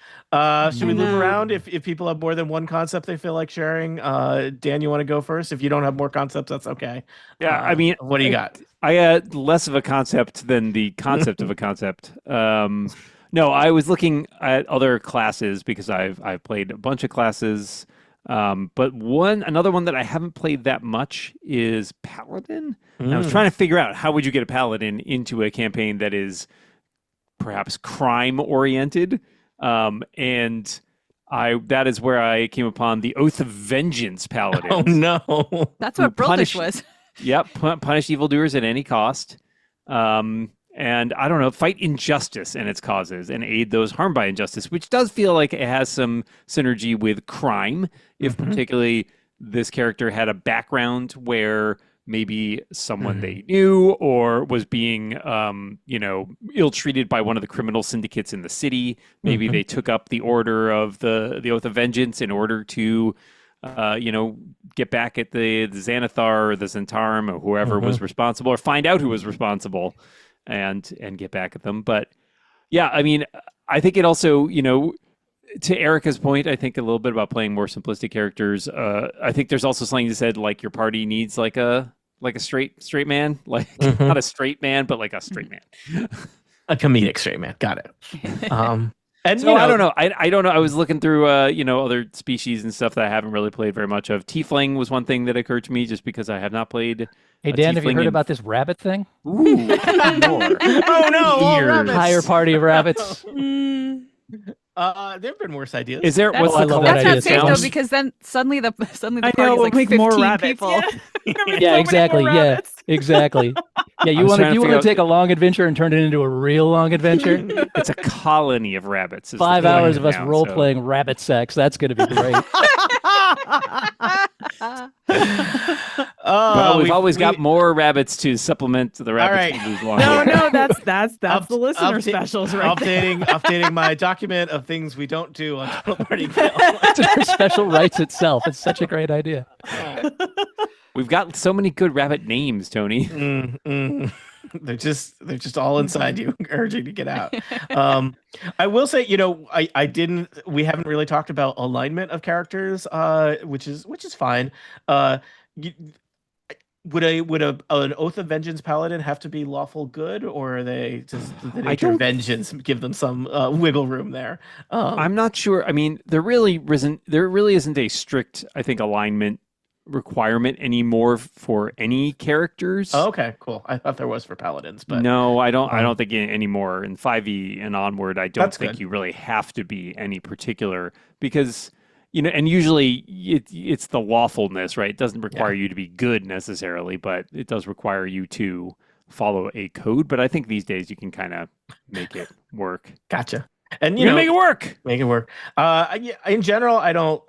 Should we I move know. around if people have more than one concept they feel like sharing? Dan, you want to go first? If you don't have more concepts, that's okay. Yeah, I mean, what do you got? I had less of a concept than the concept of a concept. No, I was looking at other classes because I've played a bunch of classes. But another one that I haven't played that much is Paladin. And I was trying to figure out how would you get a Paladin into a campaign that is perhaps crime oriented. And that is where I came upon the Oath of Vengeance Paladin. Oh no. That's Who what Brolish punish- was. Yep, punish evildoers at any cost. And I don't know, fight injustice and its causes and aid those harmed by injustice, which does feel like it has some synergy with crime, if particularly this character had a background where maybe someone they knew or was being, ill-treated by one of the criminal syndicates in the city. Maybe they took up the order of the Oath of Vengeance in order to get back at the Xanathar or the Zentarum or whoever was responsible, or find out who was responsible and get back at them. But yeah, I mean, I think it also, to Erica's point, I think a little bit about playing more simplistic characters. I think there's also something that said like your party needs like a straight man, like not a straight man, but like a straight man. A comedic straight man. Got it. And So I don't know. I don't know. I was looking through, other species and stuff that I haven't really played very much of. Tiefling was one thing that occurred to me just because I have not played. Hey, a Dan, have you tiefling heard in- about this rabbit thing? Ooh, more. Oh no, all Years. rabbits. Hire party of rabbits. Mm, There've been worse ideas. Is there? That's, What's I the love that that's idea. not safe though, sounds? because then suddenly the I party know, is we'll like make 15 more rabbits. people. Yeah. There'll be so Yeah, many exactly. more Yeah, rabbits. exactly. Yeah, I you was want trying to to you want figure to out- take a long adventure and turn it into a real long adventure? It's a colony of rabbits. is the 5 point hours of us now, role so- playing rabbit sex. That's going to be great. Well, we've always got more rabbits to supplement the rabbits right. we lose along No, the way. no, that's Up- the listener upda- specials right there. updating my document of things we don't do on Total Party Kill. It's our special rights itself. It's such a great idea. We've got so many good rabbit names, Tony. They're just all inside you, urging to get out. I will say, we haven't really talked about alignment of characters, which is fine. You, would an Oath of Vengeance paladin have to be lawful good, or are they does the nature of don't- vengeance give them some wiggle room there? I'm not sure. I mean, there really isn't a strict, I think, alignment requirement anymore for any characters. Oh, okay, cool. I thought there was for paladins, but no, I don't think anymore. In 5e and onward, I don't That's think good. you really have to be any particular because and usually it's the lawfulness, right? It doesn't require you to be good necessarily, but it does require you to follow a code. But I think these days you can kind of make it work. gotcha. And You can make it work. Make it work. In general, I don't.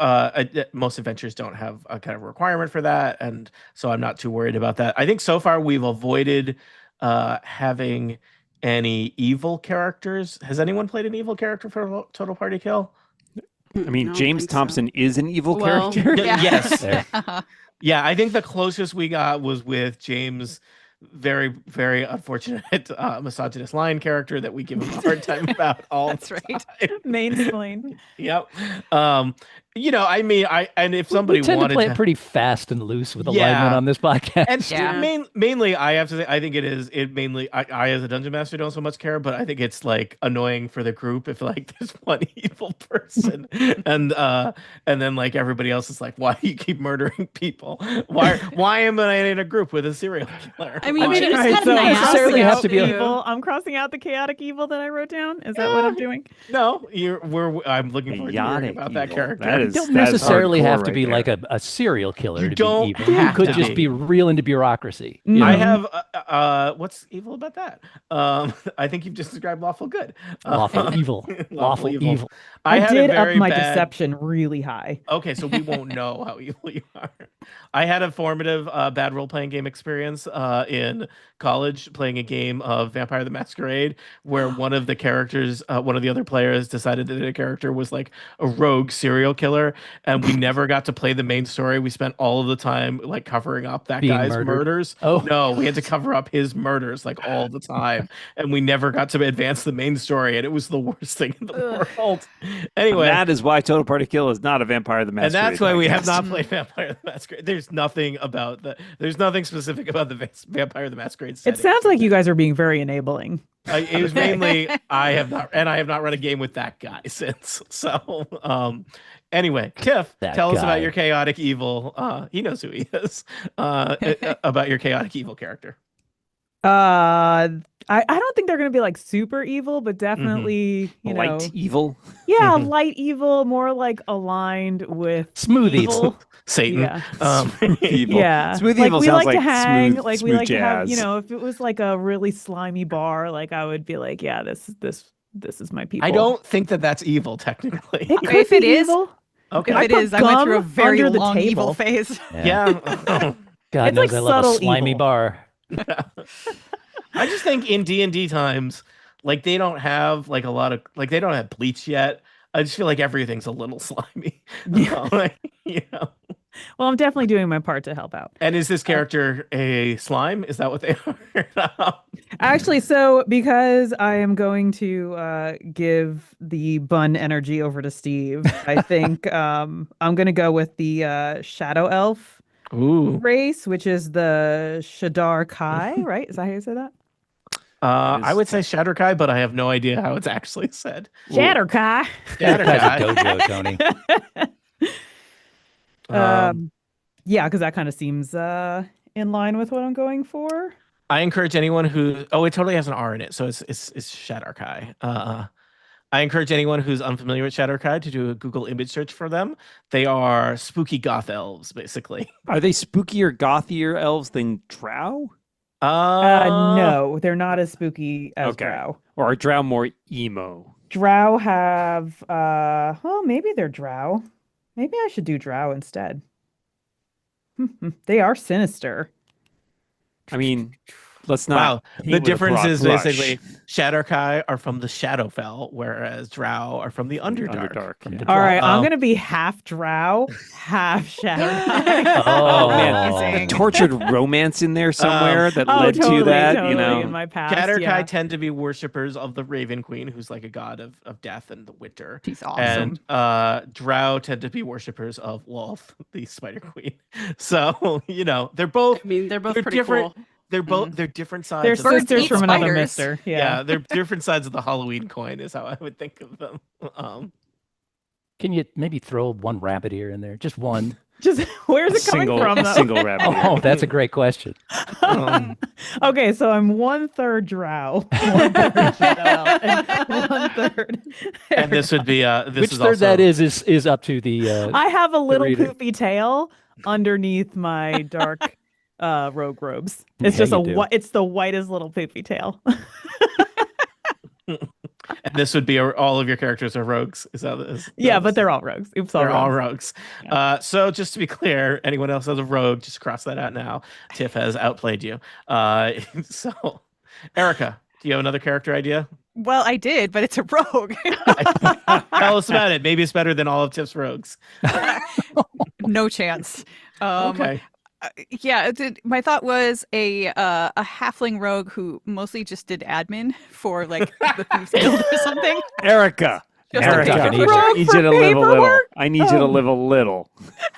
Most adventures don't have a kind of requirement for that, and so I'm not too worried about that. I think so far we've avoided having any evil characters. Has anyone played an evil character for Total Party Kill? I mean, don't James think so. Thompson is an evil Well, character. yeah. Yes. There. Yeah, I think the closest we got was with James' very, very unfortunate misogynist lion character that we give him a hard time about all That's the right. time. Mansplain. Yep. I mean, and if We somebody tend to wanted play to, it pretty fast and loose with Yeah. alignment on this podcast. and Yeah. mainly, I have to say, I think it mainly, I as a dungeon master don't so much care, but I think it's like annoying for the group if like there's one evil person and then like everybody else is like, why do you keep murdering people? Why am I in a group with a serial killer? I mean, Why- you just Alright, had so an I'm eye necessarily out have to be a- evil. I'm crossing out the chaotic evil that I wrote down. Is that what I'm doing? No, I'm looking forward to hearing Chaotic about that evil. character. That You is- don't that is necessarily have hardcore to be right like there. a serial killer You to don't be evil. You have could to just be. be real into bureaucracy. Mm. You I know? have what's evil about that? I think you've just described lawful good. Lawful evil. Lawful evil. I had did a up very my bad. deception really high. Okay, so we won't know how evil you are. I had a formative bad role-playing game experience in college, playing a game of Vampire the Masquerade, where one of the characters, one of the other players, decided that the character was like a rogue serial killer, and we never got to play the main story. We spent all of the time like covering up that Being guy's murdered? murders. Oh. No, we had to cover up his murders like all the time, and we never got to advance the main story, and it was the worst thing in the world. Anyway, And that is why Total Party Kill is not a Vampire the and Masquerade. that's why we have podcast. not played Vampire the Masquerade. There's nothing about the. There's nothing specific about the Vampire the Masquerade. It setting. sounds like you guys are being very enabling. It was mainly I have not run a game with that guy since. So, anyway, Tiff, That tell us guy. about your chaotic evil. He knows who he is. About your chaotic evil character. I don't think they're gonna be like super evil, but definitely, you know, Light evil. yeah, light evil, more like aligned with Smooth evil. Satan. Yeah. Evil. Yeah, Smooth like evil we sounds like to hang, smooth, like we smooth like to have, you jazz. know, if it was like a really slimy bar, like I would be like, yeah, this is my people. I don't think that that's evil technically. It could If be it is- evil. Okay. If I it put is, I went through a gum very under the long evil table. phase. Yeah. God It's knows like I love a subtle slimy evil. bar. I just think in D&D times, like they don't have like a lot of like they don't have bleach yet. I just feel like everything's a little slimy. Like, you know. Well, I'm definitely doing my part to help out. And is this character a slime? Is that what they are? Actually, so because I am going to give the bun energy over to Steve, I think I'm going to go with the Shadow Elf Ooh. race, which is the Shadar Kai, right? Is that how you say that? I would say Shatterkai, but I have no idea how it's actually said. Shatter Kai. Guy's a Shatterkai. dojo, Tony. Yeah, because that kind of seems in line with what I'm going for. I encourage anyone who it totally has an R in it, so it's Shatterkai. I encourage anyone who's unfamiliar with Shatterkai to do a Google image search for them. They are spooky goth elves, basically. Are they spookier, gothier elves than Drow? No, they're not as spooky as Okay. Drow. Or are Drow more emo? Drow have well, maybe they're Drow. Maybe I should do Drow instead. They are sinister. I mean, let's not. Wow. paint The with a difference broad is brush. basically Shatterkai are from the Shadowfell, whereas Drow are from the Underdark. Underdark. From yeah. the All right, I'm Oh. gonna be half Drow, half Shadow. Oh, man. Amazing. Tortured romance in there somewhere that Oh, led totally, to that, totally you know. in my past. Shatterkai yeah. tend to be worshippers of the Raven Queen, who's like a god of death and the winter. He's awesome. And Drow tend to be worshippers of Lolth, the Spider Queen. So, you know, they're both I mean, they're both They're pretty different. cool. They're both they're different sides They're of Birds sisters eat from another spiders. mister. yeah, Yeah. they're different sides of the Halloween coin is how I would think of them. Can you maybe throw one rabbit ear in there? Just one. Just where's it coming from though? single rabbit. Oh, that's a great question. Um, Okay, so I'm 1/3 Drow, 1/3 Shadow Elf, and 1/3. and this would be this Which is third also that is up to the. I have a little reader. poofy tail underneath my dark rogue robes. It's Yeah, just you do. it's the whitest little poofy tail. and this would be all of your characters are rogues. Is that is Yeah, that but is- they're all rogues. Oops, all they're all rogues. rogues. So just to be clear, anyone else has a rogue, just cross that out now. Tiff has outplayed you. So Erica, do you have another character idea? Well, I did, but it's a rogue. Tell us about it. Maybe it's better than all of Tiff's rogues. No chance. Okay. Yeah, my thought was a halfling rogue who mostly just did admin for like the Thieves Guild or something. Erica. Just Erica, a I need rogue you for to live a little. paperwork? I need you to live a little.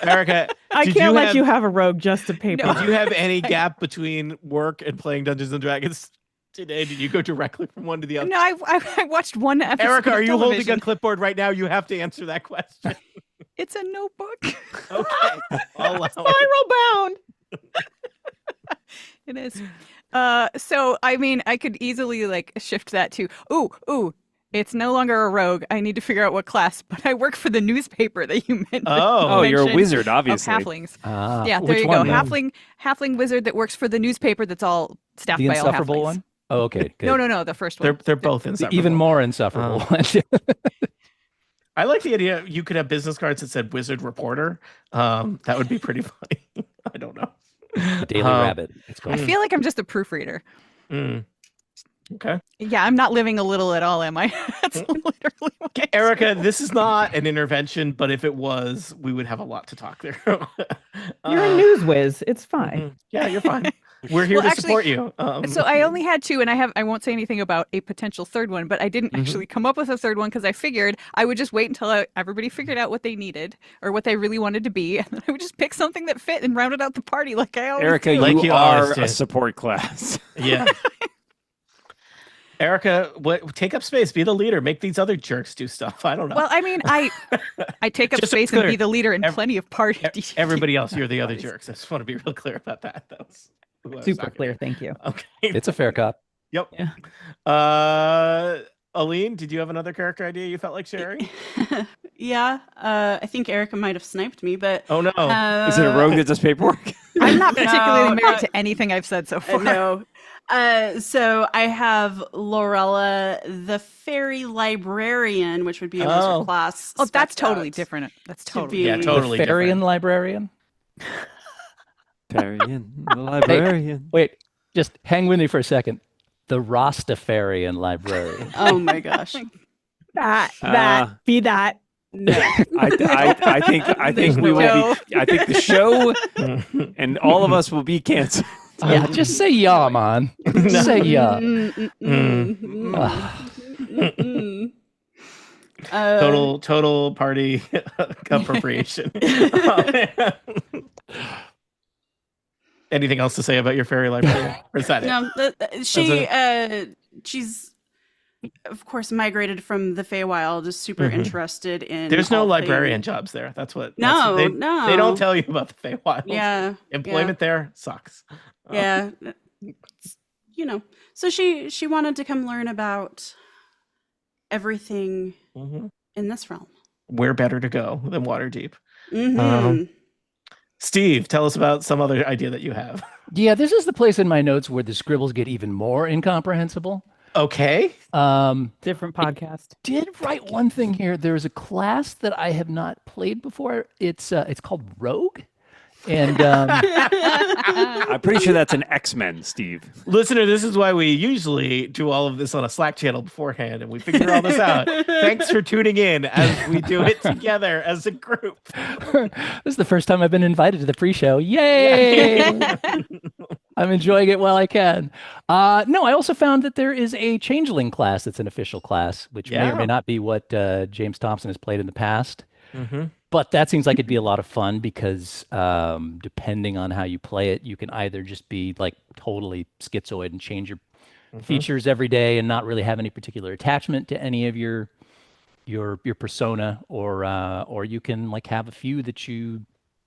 Erica, I did can't let have, you have a rogue just to pay. No. Did you have any gap between work and playing Dungeons and Dragons today? Did you go directly from one to the other? No, I watched one episode. Erica, of are you holding a television. clipboard right now? You have to answer that question. It's a notebook. Okay. I'll allow it. Spiral bound. It is. So I mean, I could easily like shift that to ooh. It's no longer a rogue. I need to figure out what class, but I work for the newspaper that you mentioned. Oh, You're a mentioned wizard, of obviously. halflings. Ah, Yeah, there which you one, go. then? Halfling wizard that works for the newspaper that's all staffed The by all insufferable halflings. one? Oh, okay, good. No, the first one. they're both The insufferable. even more insufferable one. I like the idea you could have business cards that said wizard reporter. That would be pretty funny. I don't know. The Daily Rabbit. It's I called. feel like I'm just a proofreader. Mm. Okay. Yeah, I'm not living a little at all, am I? That's literally what I Erica, do. this is not an intervention, but if it was, we would have a lot to talk there. You're a news whiz. It's fine. Mhm. Yeah, you're fine. We're here Well, to actually, support you. So I only had two, and I won't say anything about a potential third one, but I didn't actually come up with a third one because I figured I would just wait until everybody figured out what they needed or what they really wanted to be, and then I would just pick something that fit and rounded out the party like I always Erica, do. Like you you are always a did. support class. Yeah. Erica, take up space, be the leader, make these other jerks do stuff. I don't know. Well, I mean, I take up Just so space and clear, be the leader in ev- plenty of parties. Everybody else, you're the other jerks. I just want to be real clear about that. That was who I was Super talking clear. to. Thank you. Okay. It's a fair cop. Yep. Yeah. Aline, did you have another character idea you felt like sharing? Yeah, I think Erica might have sniped me, but Oh no. Is it a rogue that does paperwork? I'm not particularly No, married to anything I've said so far. no. So I have Lorella, the fairy librarian, which would be a wizard Oh. class. Oh, that's spec'd totally out different. That's to totally be- Yeah, totally. The Farian different. librarian. The librarian. Wait, just hang with me for a second. The Rastafarian librarian. Oh my gosh. Be that. No. I think we will be. I think the show and all of us will be canceled. Yeah, just say yeah, man. Just say yeah. Ah. Total party appropriation. Anything else to say about your fairy librarian? Or is that it? No, she's of course migrated from the Feywild, is super interested in. There's no all librarian things- jobs there. That's what. No, they, no. They don't tell you about the Feywild. Yeah. Employment there sucks. Yeah. You know. So she wanted to come learn about everything Mhm. in this realm. Where better to go than Waterdeep? Mhm. Steve, tell us about some other idea that you have. Yeah, this is the place in my notes where the scribbles get even more incomprehensible. Okay. Different podcast. Did write one thing here. There's a class that I have not played before. It's called Rogue, and I'm pretty sure that's an X-Men, Steve. Listener, this is why we usually do all of this on a Slack channel beforehand and we figure all this out. Thanks for tuning in as we do it together as a group. this is the first time I've been invited to the pre-show. Yay! I'm enjoying it while I can. No, I also found that there is a changeling class that's an official class, which may or Yeah. may not be what James Thompson has played in the past. Mm-hmm. But that seems like it'd be a lot of fun because depending on how you play it, you can either just be like totally schizoid and change your features every day and not really have any particular attachment to any of your persona, or you can like have a few that you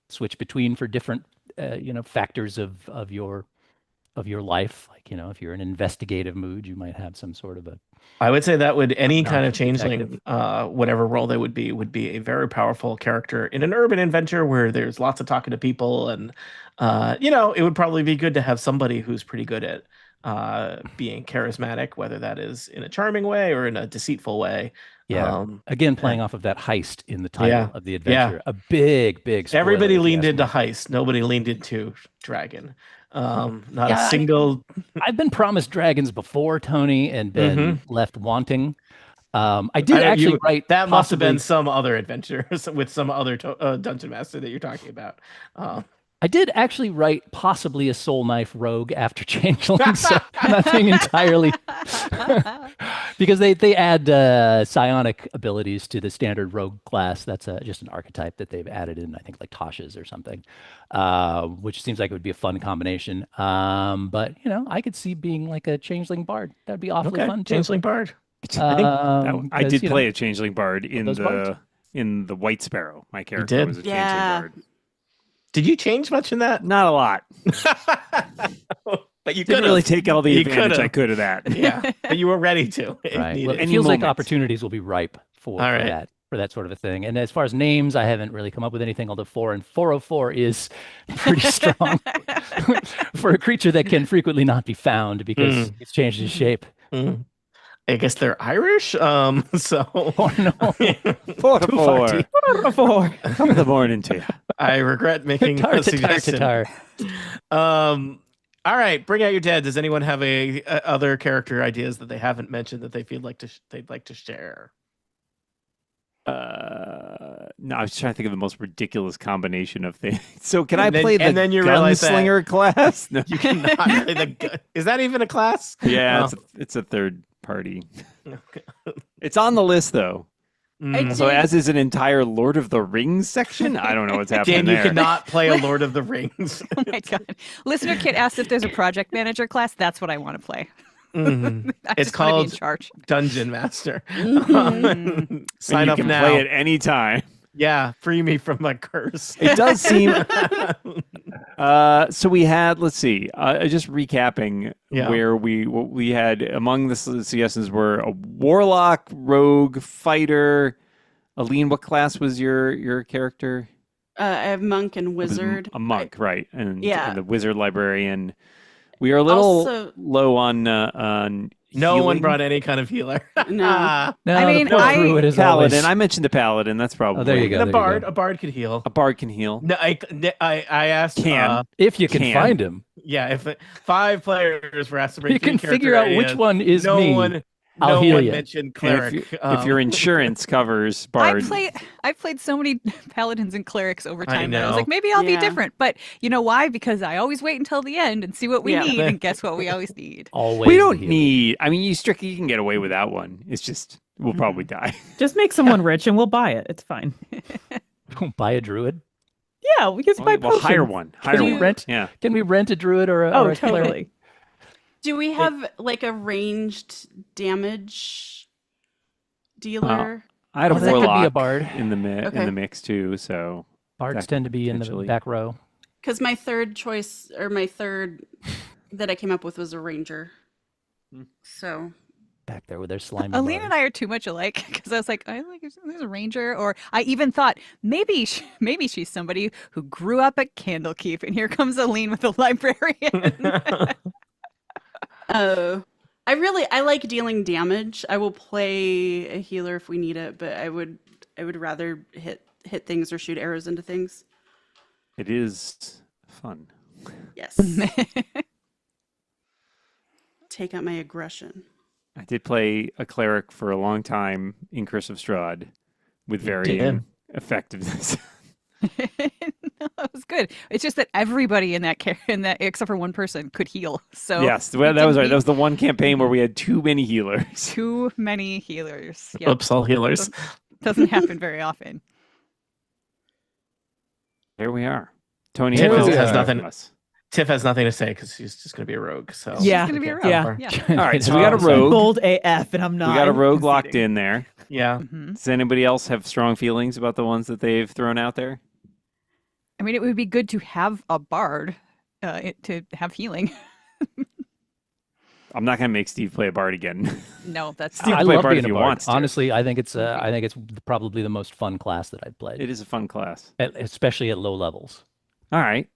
switch between for different factors of your life. Like, if you're in an investigative mood, you might have some sort of a I would say that would any kind of detective. changeling, whatever role they would be a very powerful character in an urban adventure where there's lots of talking to people, and it would probably be good to have somebody who's pretty good at being charismatic, whether that is in a charming way or in a deceitful way. Yeah. Again, playing off of that heist in the title Yeah. of the adventure. A big spoiler, Everybody if you leaned ask into me. heist. Nobody leaned into dragon. Not a Yeah, single. I've been promised dragons before, Tony, and been left wanting. I did I don't, actually you write that must have been possibly. some other adventure with some other dungeon master that you're talking about. I did actually write possibly a soul knife rogue after changeling, so nothing entirely because they add psionic abilities to the standard rogue class. That's just an archetype that they've added in, I think, like Tasha's or something, which seems like it would be a fun combination. But I could see being like a changeling bard. That'd be awfully Okay, fun too. changeling bard. I think I 'Cause, did play a changeling bard those bards. in the White Sparrow. My character did? was a changeling Yeah. bard. Did you change much in that? Not a lot. But you Didn't could really take all the You advantage could've. I could of that. Yeah, but you were ready to. If Right. needed. Well, it Any feels like moment. opportunities will be ripe for, All for right. that sort of a thing. And as far as names, I haven't really come up with anything. Although 404 is pretty strong for a creature that can frequently not be found because it's changed its shape. Mm. I guess they're Irish. So. Oh no! 4 to 4. 4. Top of the morning to you. I regret making Tar, a tar, suggestion. tar. All right, bring out your dead. Does anyone have other character ideas that they haven't mentioned that they feel like they'd like to share? No, I was trying to think of the most ridiculous combination of things. So can And I play then the you realize that gunslinger class? No. You cannot play Is that even a class? Yeah, Oh. it's a third party. Okay. It's on the list though. Mm. So as is an entire Lord of the Rings section. I don't know what's happening Dan, you there. cannot play a Lord of the Rings. Oh my god. Listener Kit asked if there's a project manager class. That's what I want to play. Mhm. I It's just wanna be in called charge. Dungeon Master. Mhm. Sign And you up can now. play at any time. Yeah, free me from my curse. It does seem. So we had. Let's see. Just recapping Yeah. where what we had among the suggestions were a warlock, rogue, fighter. Aline, what class was your character? I have monk and It was wizard. a monk, right? And Yeah. and the wizard librarian. We are a little Also- low on No one healing. brought any kind of healer. No. No, I mean, the druid is Paladin. always. I mentioned a paladin. That's probably there you go. The bard, a bard could heal. A bard can heal. No, I asked. Can. If you can Can. find him, Yeah, if 5 players were asked to bring you three can character figure out which ideas, one is no me. one, I'll no heal one ya. mentioned And cleric. if your insurance covers bard, I've played so many paladins and clerics over I time that I was know. like, maybe I'll be Yeah. different. But you know why? Because I always wait until the end and see what we Yeah. need, and guess what we always need. Always. we the don't healer. need. I mean, you strictly can get away without one. It's just we'll probably die. Just make someone rich and we'll buy it. It's fine. Buy a druid. Yeah, we can buy We'll hire potions. one. Hire Can we one. rent? Yeah. Can we rent a druid or a, Oh, or a cleric? totally. Do we have like a ranged damage dealer? I had a Oh, that could be a warlock bard. in the in Okay. the mix too. So Bards That tend to be in the potentially. back row. Because my third choice or my third that I came up with was a ranger. Hmm. So Back there with their slimy. Aline and I are too much alike because I was like, I like there's a ranger, or I even thought maybe she's somebody who grew up at Candlekeep, and here comes Aline with a librarian. I like dealing damage. I will play a healer if we need it, but I would rather hit things or shoot arrows into things. it is fun. Yes. Take out my aggression. I did play a cleric for a long time in Curse of Strahd with varying did. effectiveness. No, it was good. It's just that everybody in that except for one person could heal. So Yes, well, that was right. That was the one campaign where we had too many healers. too many healers. Yep. Oops, all healers. Doesn't happen very often. There we are. Tony Tiff has has nothing. us. Tiff has nothing to say because she's just going to be a rogue. So Yeah. It's gonna be a rogue. Yeah. Yeah. All right, so we got a Oh, rogue. Bold AF, and I'm not. We got a rogue locked conceding. in there. yeah. Mhm. Does anybody else have strong feelings about the ones that they've thrown out there? I mean, it would be good to have a bard to have healing. I'm not going to make Steve play a bard again. No, that's Steve I play love bard being if a he bard. wants to. Honestly, I think it's probably the most fun class that I've played, It is a fun class. especially at low levels. All right.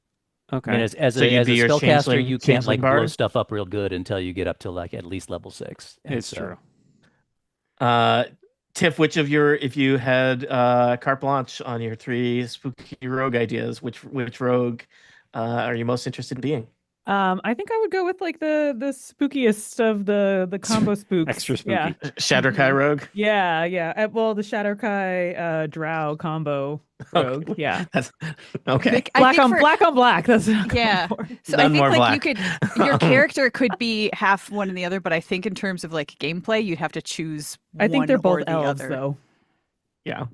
Okay. I mean, as So a, you'd as a be your spellcaster, changeling- you can't changeling like blow bard? stuff up real good until you get up to like at least level 6. And it's so- true. Tiff, which of your, if you had carte blanche on your 3 spooky rogue ideas, which rogue are you most interested in being? I think I would go with like the spookiest of the combo spooks. Extra spooky. Yeah. Shatterkai rogue. Yeah, yeah. Well, the Shadowkai Drow combo rogue. Okay. Yeah. That's okay. I think for- Black on black. That's what I'm going Yeah. for. So None I think more like black. you could your character could be half one and the other, but I think in terms of like gameplay, you'd have to choose I think one they're or both the elves other. though. Yeah.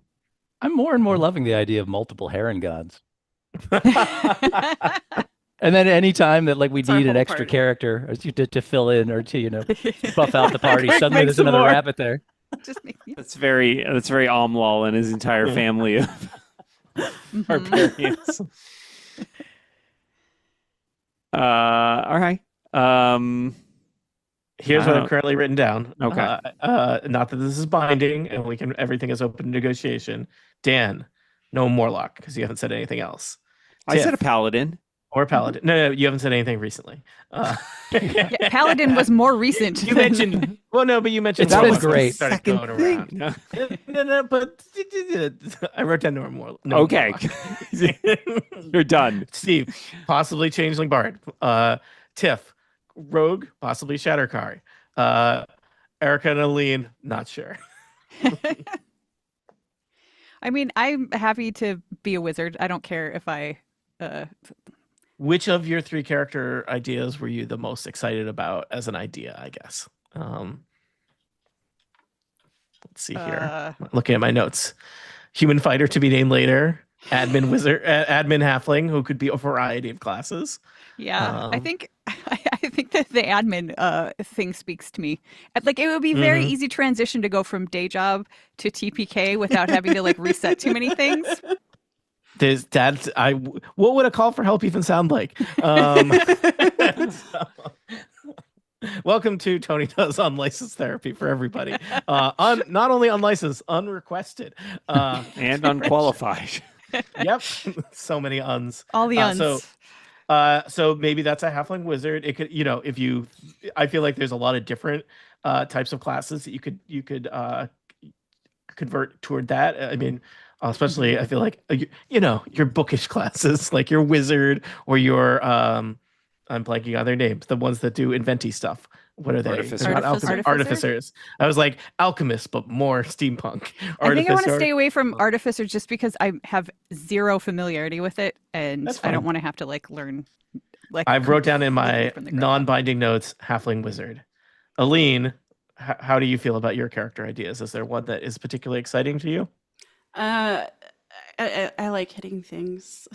I'm more and more loving the idea of multiple Heron gods. And then any time that like we It's our need an whole extra party. character or to fill in or to buff out the party, Quick, suddenly make there's some another more. rabbit there. Just make me That's very Omlal and his entire family of barbarians. All right. Here's what Wow. I've currently written down. Okay. Not that this is binding, and everything is open to negotiation. Dan, no Morlock because you haven't said anything else. I said a Tiff, paladin. or Paladin. No, you haven't said anything recently. Yeah, Paladin was more recent. You mentioned. Well, no, but you mentioned It's been Morlock when we great. started Second going thing. around. No. No, but I wrote down no more. No Okay. Morlock. You're done. Steve, possibly Changeling Bard. Tiff, Rogue, possibly Shatterkai. Erica and Aline, not sure. I mean, I'm happy to be a wizard. I don't care if I Which of your three character ideas were you the most excited about as an idea, I guess? Let's see here. Looking at my notes. Human fighter to be named later. Admin wizard, admin halfling who could be a variety of classes. Yeah, I Um, think I think that the admin thing speaks to me. Like it would be very Mhm. easy transition to go from day job to TPK without having to like reset too many things. What would a call for help even sound like? So- welcome to Tony Does Unlicensed Therapy for everybody. Not only unlicensed, unrequested. And unqualified. Yep. So many uns. All the uns. So maybe that's a halfling wizard. It could, I feel like there's a lot of different types of classes that you could convert toward that. I mean, especially I feel like your bookish classes, like your wizard or your I'm blanking on their names, the ones that do inventy stuff. What are they? Artificer. They're not Artificer? artificers. I was like alchemists, but more steampunk. I think I want to Artificer. stay away from artificer just because I have zero familiarity with it, and That's I don't fine. want to have to like learn. Like I wrote down in completely my from the ground up. non-binding notes, halfling wizard. Aline, how do you feel about your character ideas? Is there one that is particularly exciting to you? I like hitting things.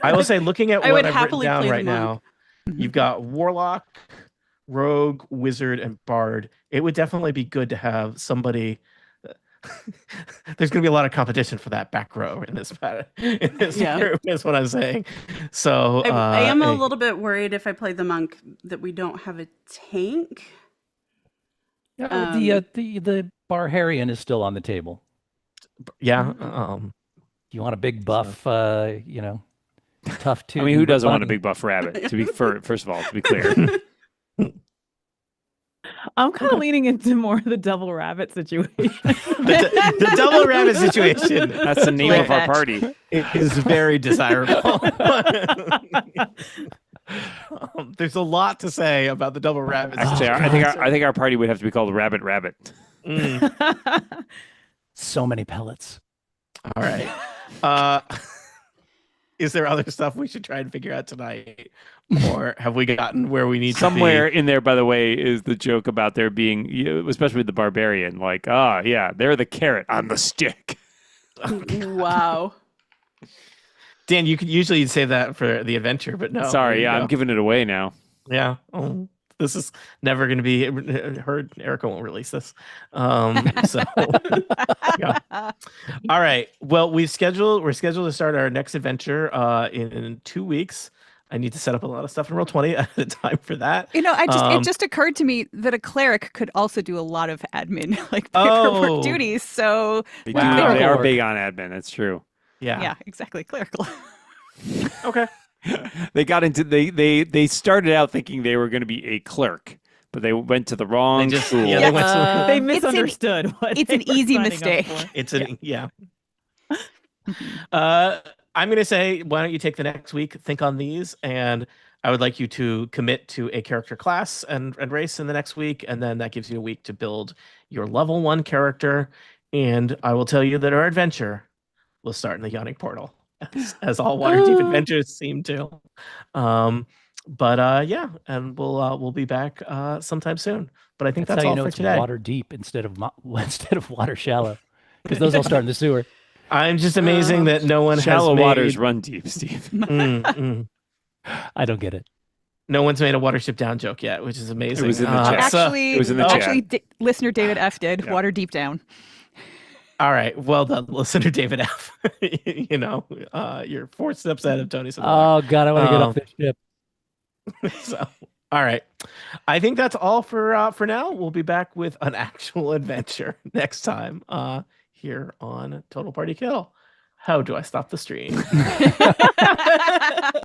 I will say, looking at I what would I've written happily down play the right now, Mhm. you've got warlock, rogue, wizard, and bard. It would definitely be good to have somebody. There's going to be a lot of competition for that back row in this Yeah. group, is what I'm saying. So I am a hey, little bit worried if I play the monk that we don't have a tank. The Barharian is still on the table. yeah. You want a big buff, tough too. I mean, who doesn't want a big buff rabbit? First of all, to be clear. I'm kind of leaning into more of the double rabbit situation. The double rabbit situation. That's the name Like of our that. party. It is very desirable. There's a lot to say about the double rabbit. Actually, situation. I think our party would have to be called Rabbit Rabbit. Mm, So many pellets. all right. Is there other stuff we should try and figure out tonight, or have we gotten where we need Somewhere to in there, by the way, is the joke about there being, especially with the barbarian, like, yeah, they're the carrot, I'm the stick. Wow. be? Dan, you could usually say that for the adventure, but no. Sorry, there you yeah, I'm go. giving it away now. Yeah. Oh, this is never going to be heard. Erica won't release this. So, yeah. All right. Well, we're scheduled to start our next adventure in 2 weeks. I need to set up a lot of stuff in Roll20 at a time for that. It just occurred to me that a cleric could also do a lot of admin, like paperwork Oh. duties. So They, Wow. they are big on admin. That's true. yeah, exactly, clerical. Okay. They got into they started out thinking they were going to be a clerk, but they went to the wrong They just- school. yeah, they went to- They It's an- misunderstood what it's they an were easy signing up mistake. for. It's yeah. I'm gonna say, why don't you take the next week, think on these, and I would like you to commit to a character class and race in the next week, and then that gives you a week to build your level 1 character. And I will tell you that our adventure will start in the Yawning Portal, as all Waterdeep adventures seem to. Yeah, and we'll be back sometime soon. But I think that's how you all know for it's today. water deep instead of instead of water shallow, because those all start in the sewer. I'm just amazing that no one Shallow has made... waters run deep, Steve. I don't get it. No one's made a Watership Down joke yet, which is amazing. It was in the chat. Actually, It was in the chat. Listener David F did Yeah. Water Deep Down. All right, well done, listener David F. You're 4 steps ahead of Tony. Oh God, I want to get off this ship. So, all right, I think that's all for now. We'll be back with an actual adventure next time here on Total Party Kill. How do I stop the stream?